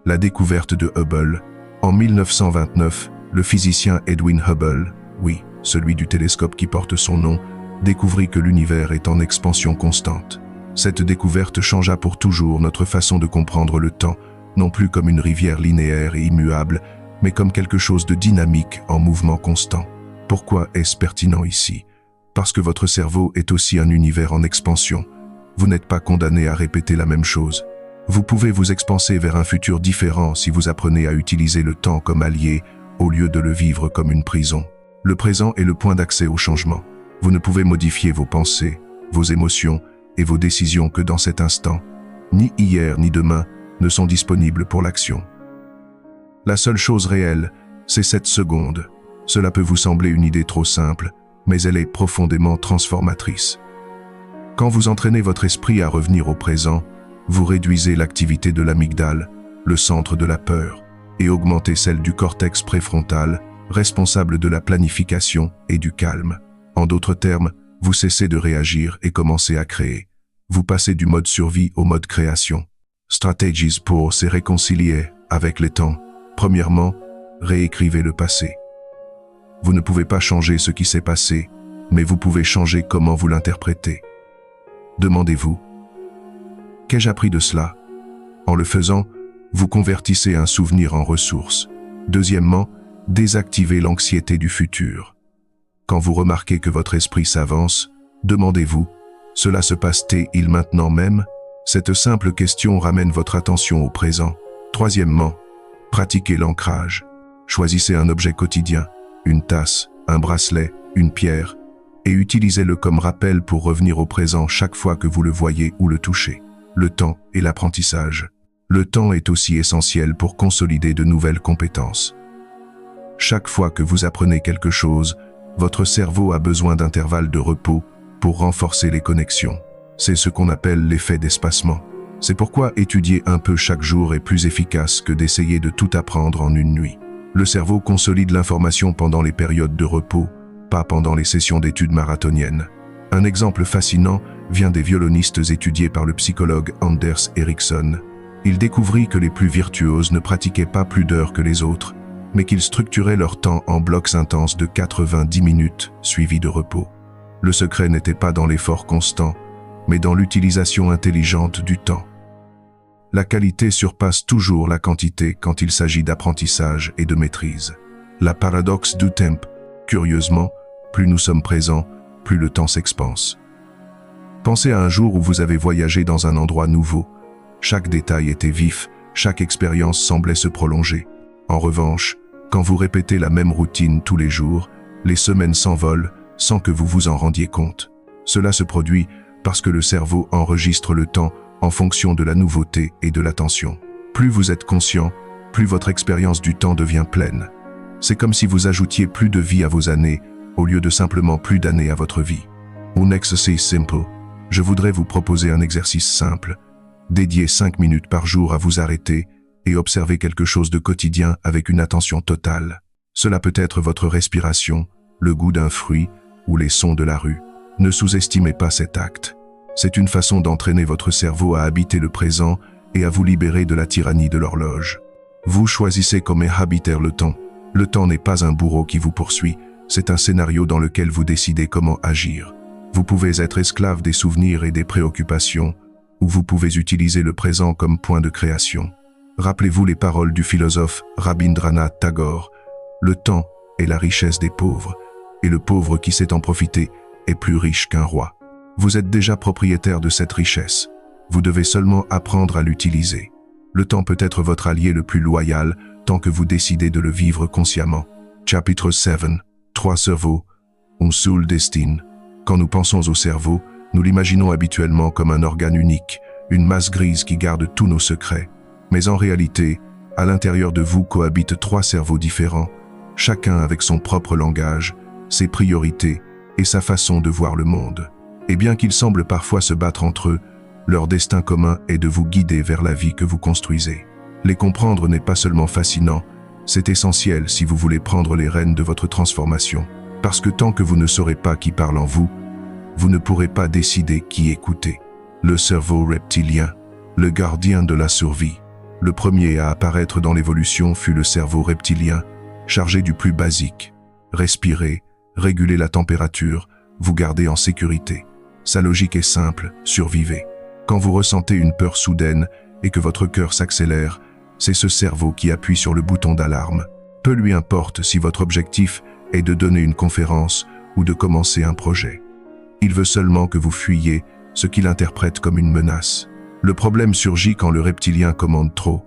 La découverte de Hubble. En 1929, le physicien Edwin Hubble, oui, celui du télescope qui porte son nom, découvrit que l'univers est en expansion constante. Cette découverte changea pour toujours notre façon de comprendre le temps, non plus comme une rivière linéaire et immuable, mais comme quelque chose de dynamique en mouvement constant. Pourquoi est-ce pertinent ici? Parce que votre cerveau est aussi un univers en expansion. Vous n'êtes pas condamné à répéter la même chose. Vous pouvez vous expanser vers un futur différent si vous apprenez à utiliser le temps comme allié au lieu de le vivre comme une prison. Le présent est le point d'accès au changement. Vous ne pouvez modifier vos pensées, vos émotions et vos décisions que dans cet instant. Ni hier ni demain ne sont disponibles pour l'action. La seule chose réelle, c'est cette seconde. Cela peut vous sembler une idée trop simple, mais elle est profondément transformatrice. Quand vous entraînez votre esprit à revenir au présent, vous réduisez l'activité de l'amygdale, le centre de la peur, et augmentez celle du cortex préfrontal, responsable de la planification et du calme. En d'autres termes, vous cessez de réagir et commencez à créer. Vous passez du mode survie au mode création. Stratégies pour se réconcilier avec les temps. Premièrement, réécrivez le passé. Vous ne pouvez pas changer ce qui s'est passé, mais vous pouvez changer comment vous l'interprétez. Demandez-vous: qu'ai-je appris de cela? En le faisant, vous convertissez un souvenir en ressource. Deuxièmement, désactivez l'anxiété du futur. Quand vous remarquez que votre esprit s'avance, demandez-vous: cela se passe-t-il maintenant même? Cette simple question ramène votre attention au présent. Troisièmement, pratiquez l'ancrage. Choisissez un objet quotidien, une tasse, un bracelet, une pierre, et utilisez-le comme rappel pour revenir au présent chaque fois que vous le voyez ou le touchez. Le temps et l'apprentissage. Le temps est aussi essentiel pour consolider de nouvelles compétences. Chaque fois que vous apprenez quelque chose, votre cerveau a besoin d'intervalles de repos pour renforcer les connexions. C'est ce qu'on appelle l'effet d'espacement. C'est pourquoi étudier un peu chaque jour est plus efficace que d'essayer de tout apprendre en une nuit. Le cerveau consolide l'information pendant les périodes de repos, pas pendant les sessions d'études marathoniennes. Un exemple fascinant vient des violonistes étudiés par le psychologue Anders Ericsson. Il découvrit que les plus virtuoses ne pratiquaient pas plus d'heures que les autres, mais qu'ils structuraient leur temps en blocs intenses de 90 minutes suivis de repos. Le secret n'était pas dans l'effort constant, mais dans l'utilisation intelligente du temps. La qualité surpasse toujours la quantité quand il s'agit d'apprentissage et de maîtrise. La paradoxe du temps. Curieusement, plus nous sommes présents, plus le temps s'expanse. Pensez à un jour où vous avez voyagé dans un endroit nouveau. Chaque détail était vif, chaque expérience semblait se prolonger. En revanche, quand vous répétez la même routine tous les jours, les semaines s'envolent sans que vous vous en rendiez compte. Cela se produit parce que le cerveau enregistre le temps en fonction de la nouveauté et de l'attention. Plus vous êtes conscient, plus votre expérience du temps devient pleine. C'est comme si vous ajoutiez plus de vie à vos années, au lieu de simplement plus d'années à votre vie. Un exercice simple. Je voudrais vous proposer un exercice simple. Dédiez 5 minutes par jour à vous arrêter et observer quelque chose de quotidien avec une attention totale. Cela peut être votre respiration, le goût d'un fruit ou les sons de la rue. Ne sous-estimez pas cet acte. C'est une façon d'entraîner votre cerveau à habiter le présent et à vous libérer de la tyrannie de l'horloge. Vous choisissez comment habiter le temps. Le temps n'est pas un bourreau qui vous poursuit, c'est un scénario dans lequel vous décidez comment agir. Vous pouvez être esclave des souvenirs et des préoccupations, ou vous pouvez utiliser le présent comme point de création. Rappelez-vous les paroles du philosophe Rabindranath Tagore. Le temps est la richesse des pauvres, et le pauvre qui sait en profiter est plus riche qu'un roi. Vous êtes déjà propriétaire de cette richesse. Vous devez seulement apprendre à l'utiliser. Le temps peut être votre allié le plus loyal tant que vous décidez de le vivre consciemment. Chapitre 7. 3 cerveaux, un seul destin. Quand nous pensons au cerveau, nous l'imaginons habituellement comme un organe unique, une masse grise qui garde tous nos secrets. Mais en réalité, à l'intérieur de vous cohabitent 3 cerveaux différents, chacun avec son propre langage, ses priorités et sa façon de voir le monde. Et bien qu'ils semblent parfois se battre entre eux, leur destin commun est de vous guider vers la vie que vous construisez. Les comprendre n'est pas seulement fascinant, c'est essentiel si vous voulez prendre les rênes de votre transformation. Parce que tant que vous ne saurez pas qui parle en vous, vous ne pourrez pas décider qui écouter. Le cerveau reptilien, le gardien de la survie. Le premier à apparaître dans l'évolution fut le cerveau reptilien, chargé du plus basique. Respirer, réguler la température, vous garder en sécurité. Sa logique est simple, survivez. Quand vous ressentez une peur soudaine et que votre cœur s'accélère, c'est ce cerveau qui appuie sur le bouton d'alarme. Peu lui importe si votre objectif est de donner une conférence ou de commencer un projet. Il veut seulement que vous fuyiez ce qu'il interprète comme une menace. Le problème surgit quand le reptilien commande trop.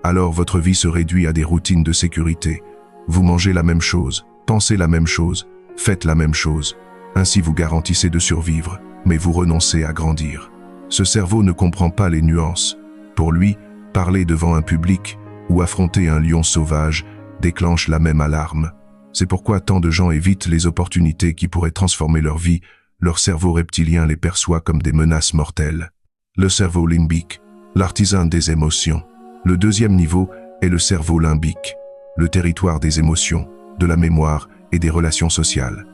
Alors votre vie se réduit à des routines de sécurité. Vous mangez la même chose, pensez la même chose, faites la même chose. Ainsi vous garantissez de survivre, mais vous renoncez à grandir. Ce cerveau ne comprend pas les nuances. Pour lui, parler devant un public ou affronter un lion sauvage déclenche la même alarme. C'est pourquoi tant de gens évitent les opportunités qui pourraient transformer leur vie. Leur cerveau reptilien les perçoit comme des menaces mortelles. Le cerveau limbique, l'artisan des émotions. Le deuxième niveau est le cerveau limbique, le territoire des émotions, de la mémoire et des relations sociales.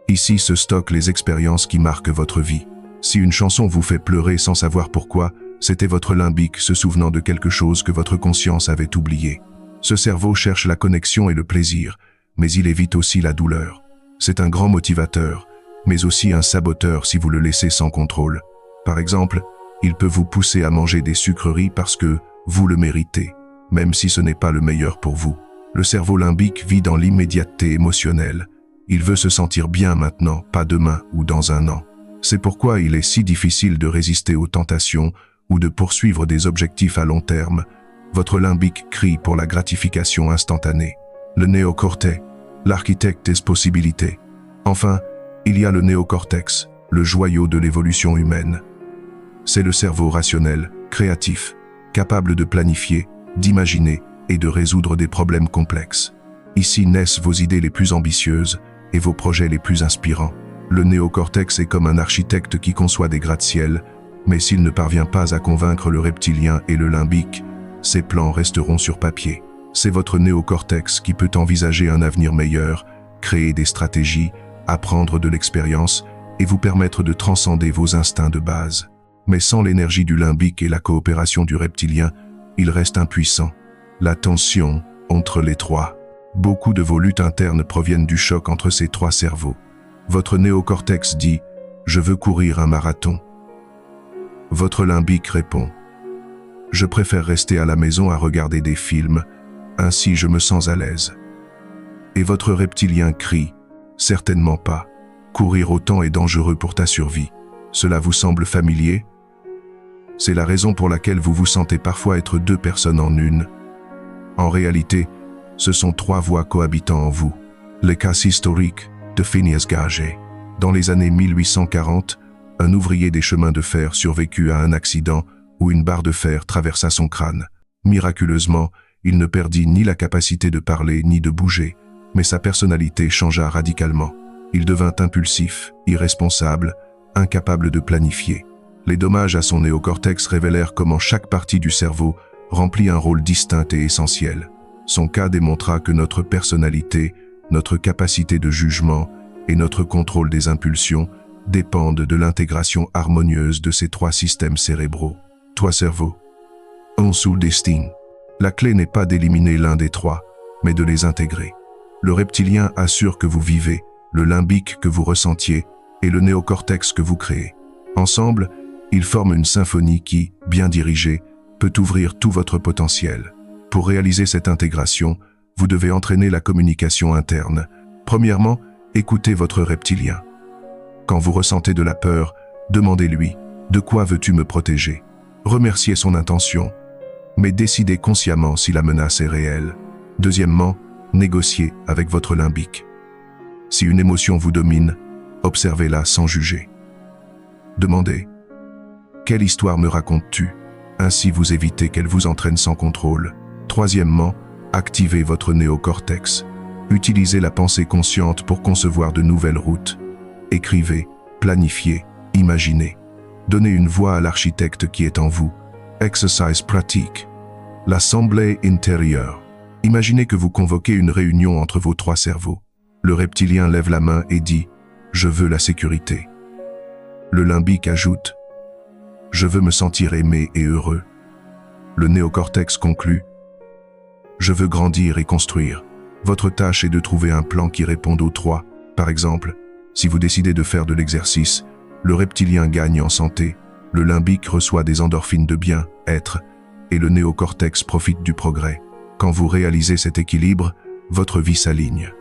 Ici se stockent les expériences qui marquent votre vie. Si une chanson vous fait pleurer sans savoir pourquoi, c'était votre limbique se souvenant de quelque chose que votre conscience avait oublié. Ce cerveau cherche la connexion et le plaisir, mais il évite aussi la douleur. C'est un grand motivateur, mais aussi un saboteur si vous le laissez sans contrôle. Par exemple, il peut vous pousser à manger des sucreries parce que vous le méritez, même si ce n'est pas le meilleur pour vous. Le cerveau limbique vit dans l'immédiateté émotionnelle. Il veut se sentir bien maintenant, pas demain ou dans un an. C'est pourquoi il est si difficile de résister aux tentations ou de poursuivre des objectifs à long terme. Votre limbique crie pour la gratification instantanée. Le néocortex, l'architecte des possibilités. Enfin, il y a le néocortex, le joyau de l'évolution humaine. C'est le cerveau rationnel, créatif, capable de planifier, d'imaginer et de résoudre des problèmes complexes. Ici naissent vos idées les plus ambitieuses et vos projets les plus inspirants. Le néocortex est comme un architecte qui conçoit des gratte-ciel, mais s'il ne parvient pas à convaincre le reptilien et le limbique, ses plans resteront sur papier. C'est votre néocortex qui peut envisager un avenir meilleur, créer des stratégies, apprendre de l'expérience et vous permettre de transcender vos instincts de base. Mais sans l'énergie du limbique et la coopération du reptilien, il reste impuissant. La tension entre les trois. Beaucoup de vos luttes internes proviennent du choc entre ces 3 cerveaux. Votre néocortex dit « Je veux courir un marathon ». Votre limbique répond « Je préfère rester à la maison à regarder des films, ainsi je me sens à l'aise ». Et votre reptilien crie « Certainement pas. Courir autant est dangereux pour ta survie. Cela vous semble familier ? C'est la raison pour laquelle vous vous sentez parfois être 2 personnes en une. En réalité, ce sont 3 voix cohabitant en vous. Le cas historique de Phineas Gage. Dans les années 1840, un ouvrier des chemins de fer survécut à un accident où une barre de fer traversa son crâne. Miraculeusement, il ne perdit ni la capacité de parler ni de bouger, mais sa personnalité changea radicalement. Il devint impulsif, irresponsable, incapable de planifier. Les dommages à son néocortex révélèrent comment chaque partie du cerveau remplit un rôle distinct et essentiel. Son cas démontra que notre personnalité, notre capacité de jugement et notre contrôle des impulsions dépendent de l'intégration harmonieuse de ces trois systèmes cérébraux. Toi cerveau, un sous destin. La clé n'est pas d'éliminer l'un des trois, mais de les intégrer. Le reptilien assure que vous vivez, le limbique que vous ressentiez et le néocortex que vous créez. Ensemble, ils forment une symphonie qui, bien dirigée, peut ouvrir tout votre potentiel. Pour réaliser cette intégration, vous devez entraîner la communication interne. Premièrement, écoutez votre reptilien. Quand vous ressentez de la peur, demandez-lui « De quoi veux-tu me protéger ?» Remerciez son intention, mais décidez consciemment si la menace est réelle. Deuxièmement, négociez avec votre limbique. Si une émotion vous domine, observez-la sans juger. Demandez « Quelle histoire me racontes-tu ?» Ainsi vous évitez qu'elle vous entraîne sans contrôle. Troisièmement, activez votre néocortex. Utilisez la pensée consciente pour concevoir de nouvelles routes. Écrivez, planifiez, imaginez. Donnez une voix à l'architecte qui est en vous. Exercice pratique. L'assemblée intérieure. Imaginez que vous convoquez une réunion entre vos trois cerveaux. Le reptilien lève la main et dit « Je veux la sécurité ». Le limbique ajoute « Je veux me sentir aimé et heureux ». Le néocortex conclut « Je veux grandir et construire ». Votre tâche est de trouver un plan qui réponde aux trois. Par exemple, si vous décidez de faire de l'exercice, le reptilien gagne en santé, le limbique reçoit des endorphines de bien-être et le néocortex profite du progrès. Quand vous réalisez cet équilibre, votre vie s'aligne.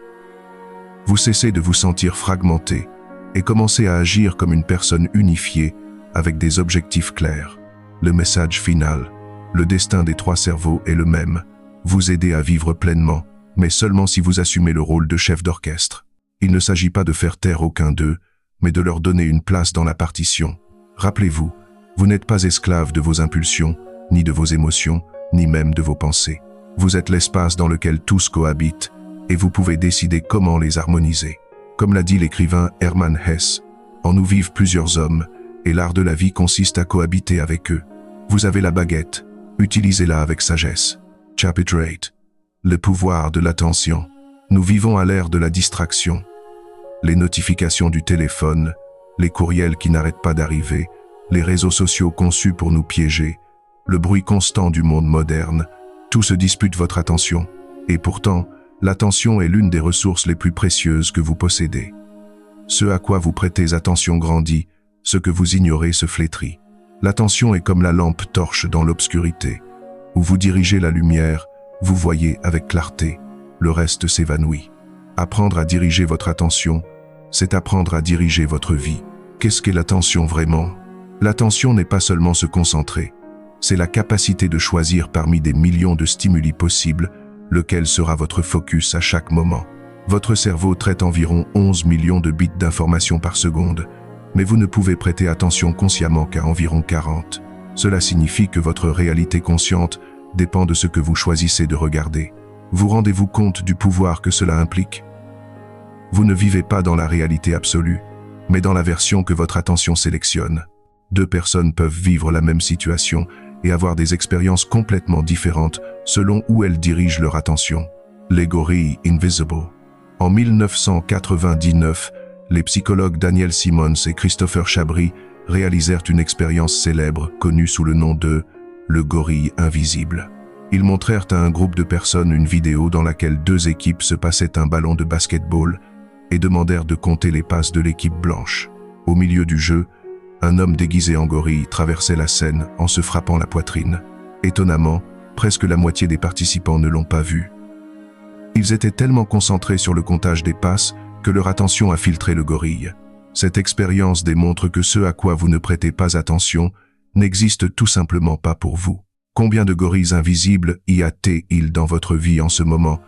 Vous cessez de vous sentir fragmenté et commencez à agir comme une personne unifiée avec des objectifs clairs. Le message final, le destin des trois cerveaux est le même. Vous aider à vivre pleinement, mais seulement si vous assumez le rôle de chef d'orchestre. Il ne s'agit pas de faire taire aucun d'eux, mais de leur donner une place dans la partition. Rappelez-vous, vous n'êtes pas esclave de vos impulsions, ni de vos émotions, ni même de vos pensées. Vous êtes l'espace dans lequel tous cohabitent, et vous pouvez décider comment les harmoniser. Comme l'a dit l'écrivain Hermann Hesse, en nous vivent plusieurs hommes, et l'art de la vie consiste à cohabiter avec eux. Vous avez la baguette, utilisez-la avec sagesse. Chapitre 8. Le pouvoir de l'attention. Nous vivons à l'ère de la distraction. Les notifications du téléphone, les courriels qui n'arrêtent pas d'arriver, les réseaux sociaux conçus pour nous piéger, le bruit constant du monde moderne, tout se dispute votre attention. Et pourtant, l'attention est l'une des ressources les plus précieuses que vous possédez. Ce à quoi vous prêtez attention grandit, ce que vous ignorez se flétrit. L'attention est comme la lampe torche dans l'obscurité. Où vous dirigez la lumière, vous voyez avec clarté, le reste s'évanouit. Apprendre à diriger votre attention, c'est apprendre à diriger votre vie. Qu'est-ce qu'est l'attention vraiment? L'attention n'est pas seulement se concentrer, c'est la capacité de choisir parmi des millions de stimuli possibles, lequel sera votre focus à chaque moment. Votre cerveau traite environ 11 millions de bits d'informations par seconde, mais vous ne pouvez prêter attention consciemment qu'à environ 40. Cela signifie que votre réalité consciente dépend de ce que vous choisissez de regarder. Vous rendez-vous compte du pouvoir que cela implique? Vous ne vivez pas dans la réalité absolue, mais dans la version que votre attention sélectionne. Deux personnes peuvent vivre la même situation et avoir des expériences complètement différentes selon où elles dirigent leur attention. Les gorilles invisible. En 1999, les psychologues Daniel Simmons et Christopher Chabry réalisèrent une expérience célèbre connue sous le nom de « le gorille invisible ». Ils montrèrent à un groupe de personnes une vidéo dans laquelle deux équipes se passaient un ballon de basketball et demandèrent de compter les passes de l'équipe blanche. Au milieu du jeu, un homme déguisé en gorille traversait la scène en se frappant la poitrine. Étonnamment, presque la moitié des participants ne l'ont pas vu. Ils étaient tellement concentrés sur le comptage des passes que leur attention a filtré le gorille. Cette expérience démontre que ce à quoi vous ne prêtez pas attention n'existe tout simplement pas pour vous. Combien de gorilles invisibles y a-t-il dans votre vie en ce moment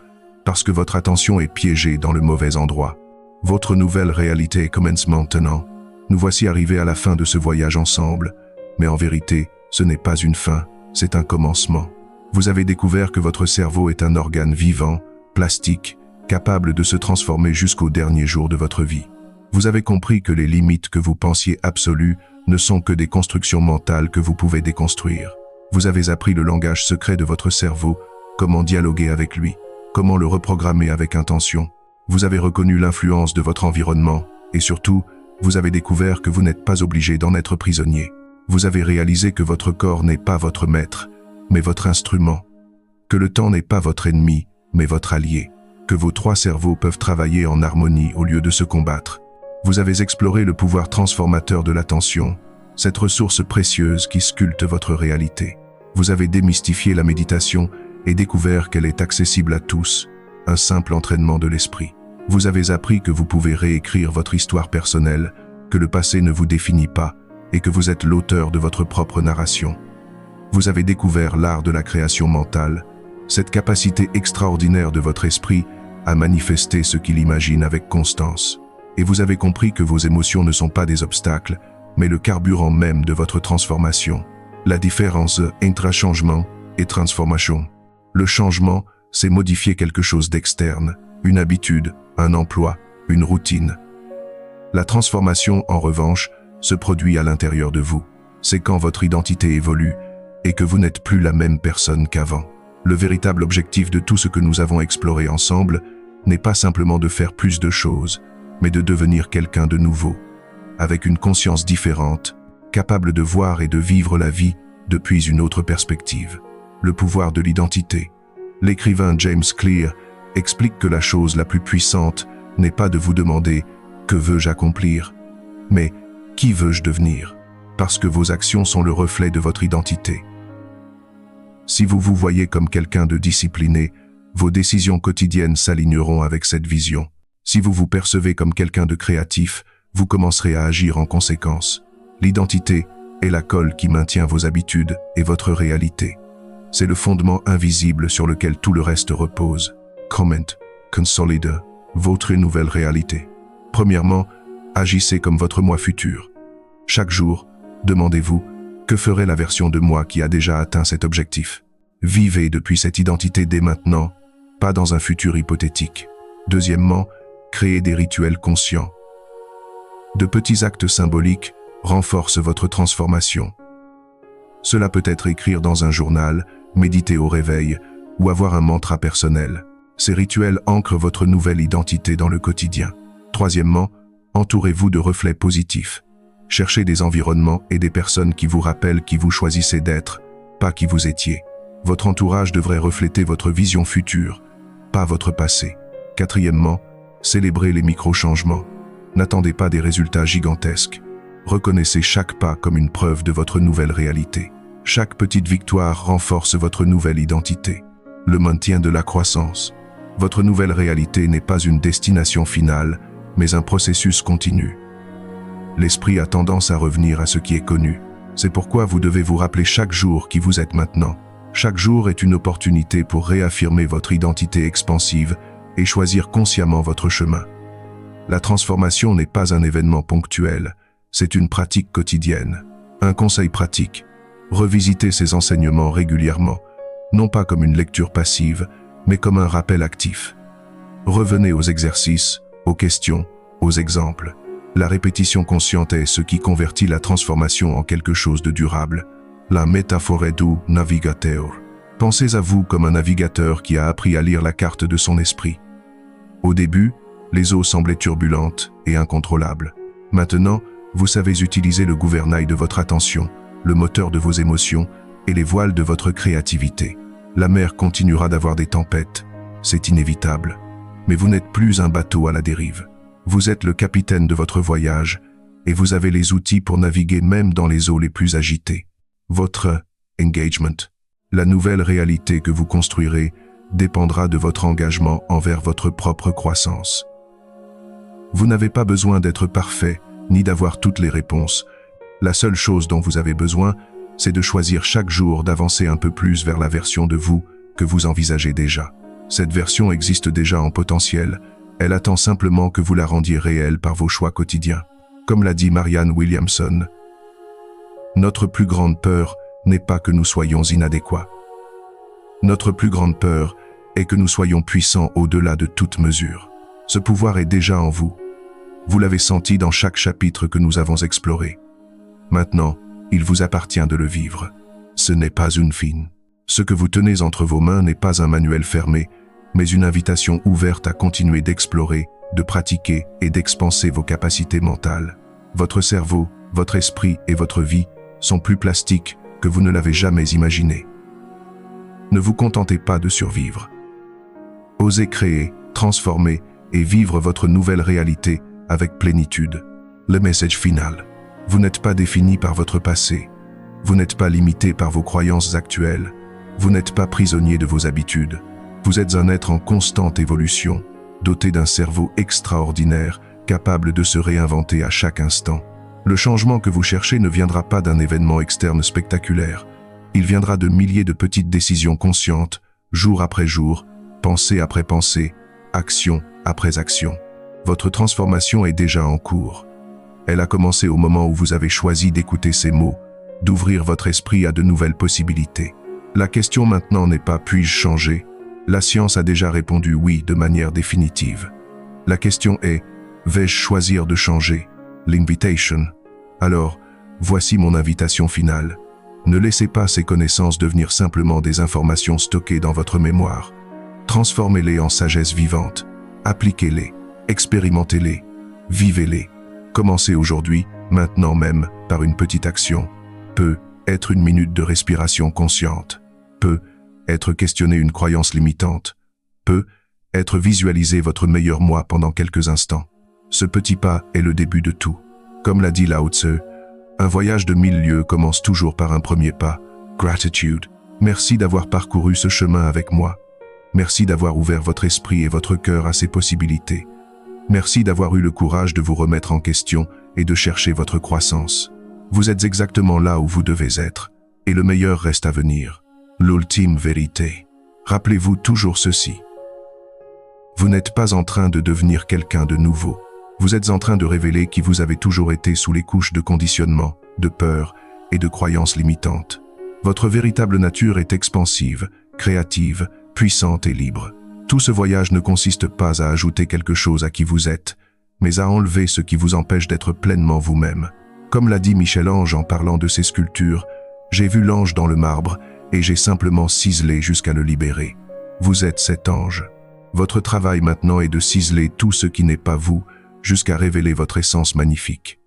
parce que votre attention est piégée dans le mauvais endroit? Votre nouvelle réalité commence maintenant. Nous voici arrivés à la fin de ce voyage ensemble, mais en vérité, ce n'est pas une fin, c'est un commencement. Vous avez découvert que votre cerveau est un organe vivant, plastique, capable de se transformer jusqu'au dernier jour de votre vie. Vous avez compris que les limites que vous pensiez absolues ne sont que des constructions mentales que vous pouvez déconstruire. Vous avez appris le langage secret de votre cerveau, comment dialoguer avec lui, comment le reprogrammer avec intention. Vous avez reconnu l'influence de votre environnement et surtout, vous avez découvert que vous n'êtes pas obligé d'en être prisonnier. Vous avez réalisé que votre corps n'est pas votre maître, mais votre instrument. Que le temps n'est pas votre ennemi, mais votre allié. Que vos trois cerveaux peuvent travailler en harmonie au lieu de se combattre. Vous avez exploré le pouvoir transformateur de l'attention, cette ressource précieuse qui sculpte votre réalité. Vous avez démystifié la méditation et découvert qu'elle est accessible à tous, un simple entraînement de l'esprit. Vous avez appris que vous pouvez réécrire votre histoire personnelle, que le passé ne vous définit pas et que vous êtes l'auteur de votre propre narration. Vous avez découvert l'art de la création mentale, cette capacité extraordinaire de votre esprit à manifester ce qu'il imagine avec constance. Et vous avez compris que vos émotions ne sont pas des obstacles, mais le carburant même de votre transformation. La différence entre changement et transformation. Le changement, c'est modifier quelque chose d'externe, une habitude, un emploi, une routine. La transformation, en revanche, se produit à l'intérieur de vous. C'est quand votre identité évolue et que vous n'êtes plus la même personne qu'avant. Le véritable objectif de tout ce que nous avons exploré ensemble n'est pas simplement de faire plus de choses, mais de devenir quelqu'un de nouveau, avec une conscience différente, capable de voir et de vivre la vie depuis une autre perspective. Le pouvoir de l'identité. L'écrivain James Clear explique que la chose la plus puissante n'est pas de vous demander « que veux-je accomplir ?», mais « qui veux-je devenir ?», parce que vos actions sont le reflet de votre identité. Si vous vous voyez comme quelqu'un de discipliné, vos décisions quotidiennes s'aligneront avec cette vision. Si vous vous percevez comme quelqu'un de créatif, vous commencerez à agir en conséquence. L'identité est la colle qui maintient vos habitudes et votre réalité. C'est le fondement invisible sur lequel tout le reste repose. Comment, consolide votre nouvelle réalité. Premièrement, agissez comme votre moi futur. Chaque jour, demandez-vous, que ferait la version de moi qui a déjà atteint cet objectif? Vivez depuis cette identité dès maintenant, pas dans un futur hypothétique. Deuxièmement, créez des rituels conscients. De petits actes symboliques renforcent votre transformation. Cela peut être écrire dans un journal, méditer au réveil ou avoir un mantra personnel. Ces rituels ancrent votre nouvelle identité dans le quotidien. Troisièmement, entourez-vous de reflets positifs. Cherchez des environnements et des personnes qui vous rappellent qui vous choisissez d'être, pas qui vous étiez. Votre entourage devrait refléter votre vision future, pas votre passé. Quatrièmement, célébrez les micro-changements. N'attendez pas des résultats gigantesques. Reconnaissez chaque pas comme une preuve de votre nouvelle réalité. Chaque petite victoire renforce votre nouvelle identité. Le maintien de la croissance. Votre nouvelle réalité n'est pas une destination finale, mais un processus continu. L'esprit a tendance à revenir à ce qui est connu. C'est pourquoi vous devez vous rappeler chaque jour qui vous êtes maintenant. Chaque jour est une opportunité pour réaffirmer votre identité expansive et choisir consciemment votre chemin. La transformation n'est pas un événement ponctuel, c'est une pratique quotidienne. Un conseil pratique, revisitez ces enseignements régulièrement, non pas comme une lecture passive, mais comme un rappel actif. Revenez aux exercices, aux questions, aux exemples. La répétition consciente est ce qui convertit la transformation en quelque chose de durable. La métaphore du navigateur. Pensez à vous comme un navigateur qui a appris à lire la carte de son esprit. Au début, les eaux semblaient turbulentes et incontrôlables. Maintenant, vous savez utiliser le gouvernail de votre attention, le moteur de vos émotions et les voiles de votre créativité. La mer continuera d'avoir des tempêtes, c'est inévitable. Mais vous n'êtes plus un bateau à la dérive. Vous êtes le capitaine de votre voyage et vous avez les outils pour naviguer même dans les eaux les plus agitées. Votre engagement, la nouvelle réalité que vous construirez, dépendra de votre engagement envers votre propre croissance. Vous n'avez pas besoin d'être parfait, ni d'avoir toutes les réponses. La seule chose dont vous avez besoin, c'est de choisir chaque jour d'avancer un peu plus vers la version de vous que vous envisagez déjà. Cette version existe déjà en potentiel, elle attend simplement que vous la rendiez réelle par vos choix quotidiens. Comme l'a dit Marianne Williamson, notre plus grande peur n'est pas que nous soyons inadéquats. Notre plus grande peur est que nous soyons puissants au-delà de toute mesure. Ce pouvoir est déjà en vous. Vous l'avez senti dans chaque chapitre que nous avons exploré. Maintenant, il vous appartient de le vivre. Ce n'est pas une fin. Ce que vous tenez entre vos mains n'est pas un manuel fermé, mais une invitation ouverte à continuer d'explorer, de pratiquer et d'expanser vos capacités mentales. Votre cerveau, votre esprit et votre vie sont plus plastiques que vous ne l'avez jamais imaginé. Ne vous contentez pas de survivre. Osez créer, transformer et vivre votre nouvelle réalité avec plénitude. Le message final. Vous n'êtes pas défini par votre passé. Vous n'êtes pas limité par vos croyances actuelles. Vous n'êtes pas prisonnier de vos habitudes. Vous êtes un être en constante évolution, doté d'un cerveau extraordinaire, capable de se réinventer à chaque instant. Le changement que vous cherchez ne viendra pas d'un événement externe spectaculaire. Il viendra de milliers de petites décisions conscientes, jour après jour, pensée après pensée, action après action. Votre transformation est déjà en cours. Elle a commencé au moment où vous avez choisi d'écouter ces mots, d'ouvrir votre esprit à de nouvelles possibilités. La question maintenant n'est pas « puis-je changer ?» La science a déjà répondu oui de manière définitive. La question est « vais-je choisir de changer ?» L'invitation. Alors, voici mon invitation finale. Ne laissez pas ces connaissances devenir simplement des informations stockées dans votre mémoire. Transformez-les en sagesse vivante. Appliquez-les, expérimentez-les, vivez-les. Commencez aujourd'hui, maintenant même, par une petite action. Peut être une minute de respiration consciente. Peut être questionner une croyance limitante. Peut être visualiser votre meilleur moi pendant quelques instants. Ce petit pas est le début de tout. Comme l'a dit Lao Tzu, un voyage de 1000 lieues commence toujours par un premier pas. Gratitude. Merci d'avoir parcouru ce chemin avec moi. Merci d'avoir ouvert votre esprit et votre cœur à ces possibilités. Merci d'avoir eu le courage de vous remettre en question et de chercher votre croissance. Vous êtes exactement là où vous devez être, et le meilleur reste à venir. L'ultime vérité. Rappelez-vous toujours ceci. Vous n'êtes pas en train de devenir quelqu'un de nouveau. Vous êtes en train de révéler qui vous avez toujours été sous les couches de conditionnement, de peur et de croyances limitantes. Votre véritable nature est expansive, créative, puissante et libre. Tout ce voyage ne consiste pas à ajouter quelque chose à qui vous êtes, mais à enlever ce qui vous empêche d'être pleinement vous-même. Comme l'a dit Michel-Ange en parlant de ses sculptures, « J'ai vu l'ange dans le marbre et j'ai simplement ciselé jusqu'à le libérer. » Vous êtes cet ange. Votre travail maintenant est de ciseler tout ce qui n'est pas vous, jusqu'à révéler votre essence magnifique.